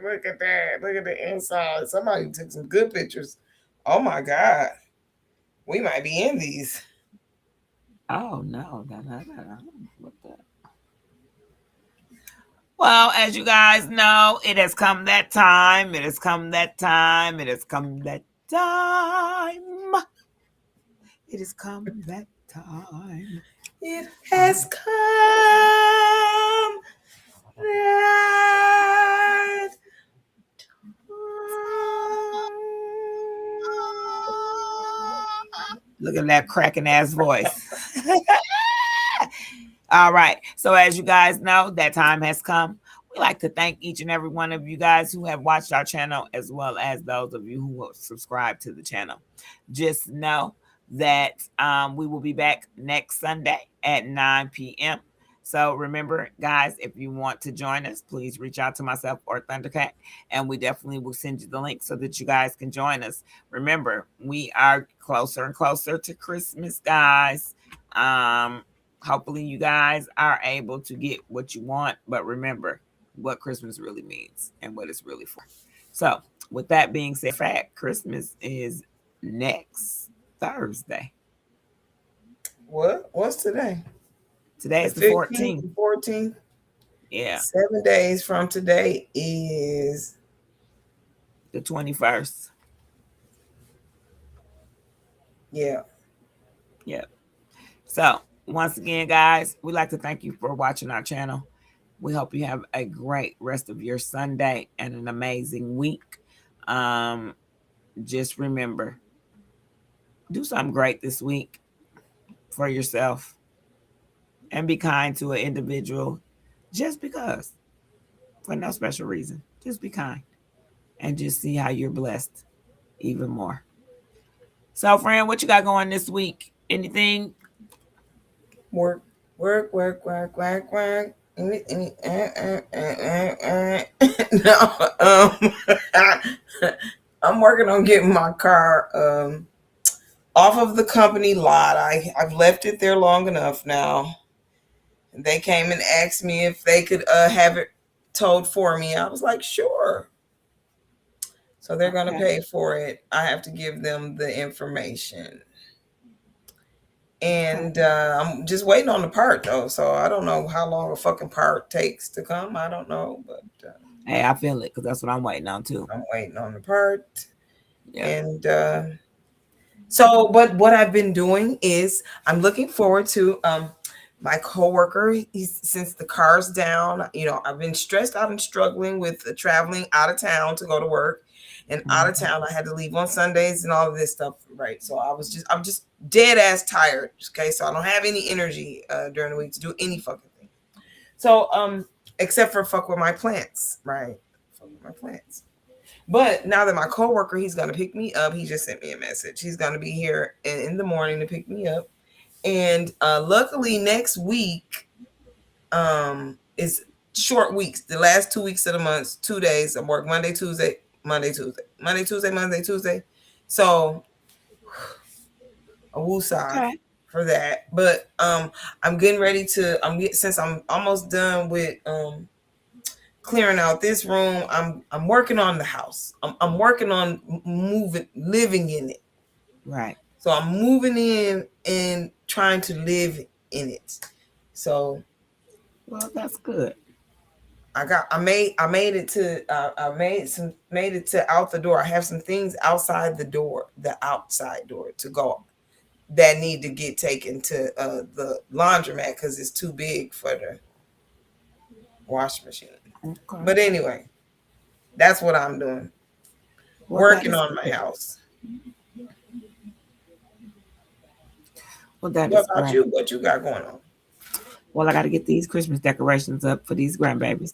Look at that! Look at the inside. Somebody took some good pictures. Oh my God, we might be in these. Oh no. What the? Well, as you guys know, it has come that time. It has come that time. It has come that time. It has come that time. It has come that time. Look at that cracking ass voice. All right. So as you guys know, that time has come. We like to thank each and every one of you guys who have watched our channel, as well as those of you who will subscribe to the channel. Just know that we will be back next Sunday at 9 p.m. So remember, guys, if you want to join us, please reach out to myself or Thundercat, and we definitely will send you the link so that you guys can join us. Remember, we are closer and closer to Christmas, guys. Hopefully you guys are able to get what you want, but remember what Christmas really means and what it's really for. So with that being said, fact, Christmas is next Thursday. What's today? Today is the 14th. 14th. Yeah. 7 days from today is The 21st. Yeah. Yep. So once again, guys, we'd like to thank you for watching our channel. We hope you have a great rest of your Sunday and an amazing week. Just remember, do something great this week for yourself and be kind to an individual just because, for no special reason. Just be kind and just see how you're blessed even more. So, friend, what you got going this week? Anything? Work. No, I'm working on getting my car off of the company lot. I've left it there long enough now. They came and asked me if they could have it towed for me. I was like, sure. So they're going to pay for it. I have to give them the information. And I'm just waiting on the part, though. So I don't know how long a fucking part takes to come. I don't know. But hey, I feel it because that's what I'm waiting on, too. I'm waiting on the part. Yeah. And so, but what I've been doing is I'm looking forward to my coworker. Since the car's down, I've been stressed out and struggling with traveling out of town to go to work. And out of town, I had to leave on Sundays and all of this stuff, right? So I'm just dead ass tired. Okay, so I don't have any energy during the week to do any fucking thing. So except for fuck with my plants, right? Fuck with my plants. But now that my coworker, he's gonna pick me up. He just sent me a message. He's gonna be here in the morning to pick me up. And luckily next week is short weeks. The last 2 weeks of the month, 2 days. I work Monday, Tuesday. So a woosah for that. But I'm getting ready to since I'm almost done with clearing out this room, I'm working on the house. I'm working on living in it. Right. So I'm moving in and trying to live in it. So Well, that's good. I made it to out the door. I have some things outside the outside door to go that need to get taken to the laundromat because it's too big for the wash machine. Okay. But anyway, that's what I'm doing. Well, that Working is on my good. house. Well, that What is about great. you? What you got going on? Well, I got to get these Christmas decorations up for these grandbabies.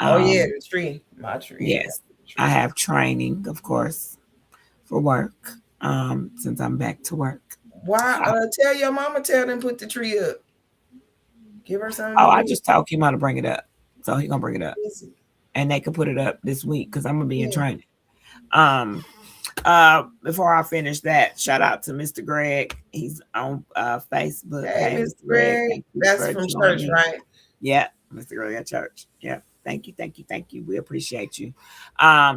Oh yeah, the tree. My tree. Yes, I have training, of course, for work. Since I'm back to work. Why? Tell your mama. Tell them put the tree up. Give her something Oh, to I do. just told him how to bring it up, so he gonna bring it up, Listen. and they can put it up this week because I'm gonna be in Yeah. training. Before I finish that, shout out to Mr. Greg. He's on Facebook. Hey, Hey, Mr. Mr. Greg. Greg. Thank you That's for from joining church, me. right? Yeah, Mr. Greg at church. Yeah. Thank you. We appreciate you.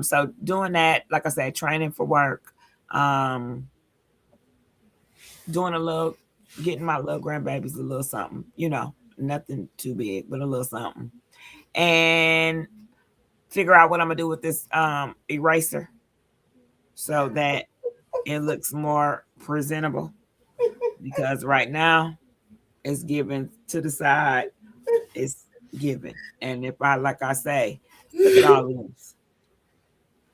So doing that, like I said, training for work. Doing a little, getting my little grandbabies a little something, nothing too big, but a little something. And figure out what I'm gonna do with this eraser so that it looks more presentable. Because right now it's given to the side, it's given. And if I, like I say, look at all this.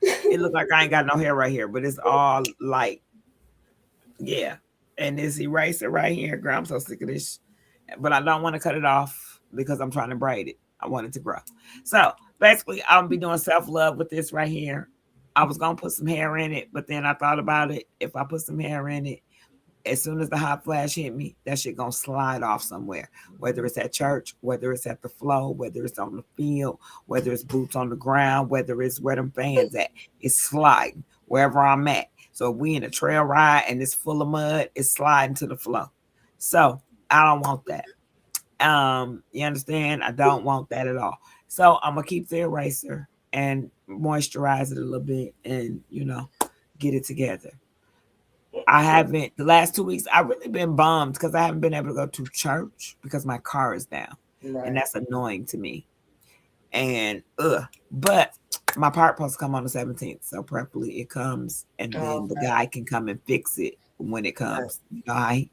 It look like I ain't got no hair right here, but it's all light. Yeah. And this eraser right here, girl, I'm so sick of this. But I don't want to cut it off because I'm trying to braid it. I want it to grow. So basically, I'm gonna be doing self-love with this right here. I was gonna put some hair in it, but then I thought about it. If I put some hair in it, as soon as the hot flash hit me, that shit gonna slide off somewhere. Whether it's at church, whether it's at the flow, whether it's on the field, whether it's boots on the ground, whether it's where them fans at, it's sliding wherever I'm at. So if we in a trail ride and it's full of mud, it's sliding to the flow. So I don't want that. You understand? I don't want that at all. So I'm gonna keep the eraser and moisturize it a little bit and get it together. I haven't the last 2 weeks. I've really been bummed because I haven't been able to go to church because my car is down, and that's annoying to me. And but my part supposed to come on the 17th, so preferably it comes, and then the guy can come and fix it when it comes. All right.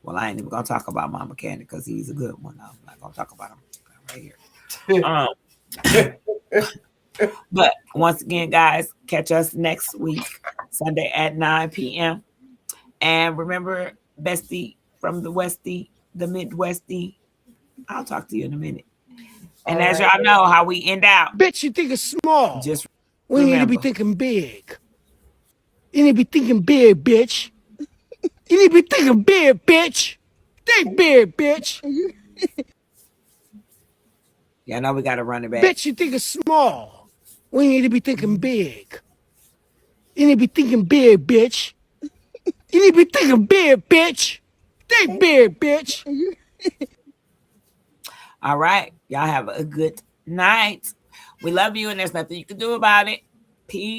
Well, I ain't even gonna talk about my mechanic because he's a good one. I'm not gonna talk about him right here. But once again, guys, catch us next week, Sunday at 9 p.m. And remember, bestie from the Westie, the Midwestie, I'll talk to you in a minute. And as y'all know how we end out. Bitch, you think it's small. Just we need to be thinking big. You need to be thinking big, bitch. You need to be thinking big, bitch. Think big, bitch. Yeah, I know we got to run it back. Bitch, you think it's small. We need to be thinking big. You need to be thinking big, bitch. You need to be thinking big, bitch. Think big, bitch. All right. Y'all have a good night. We love you, and there's nothing you can do about it. Peace.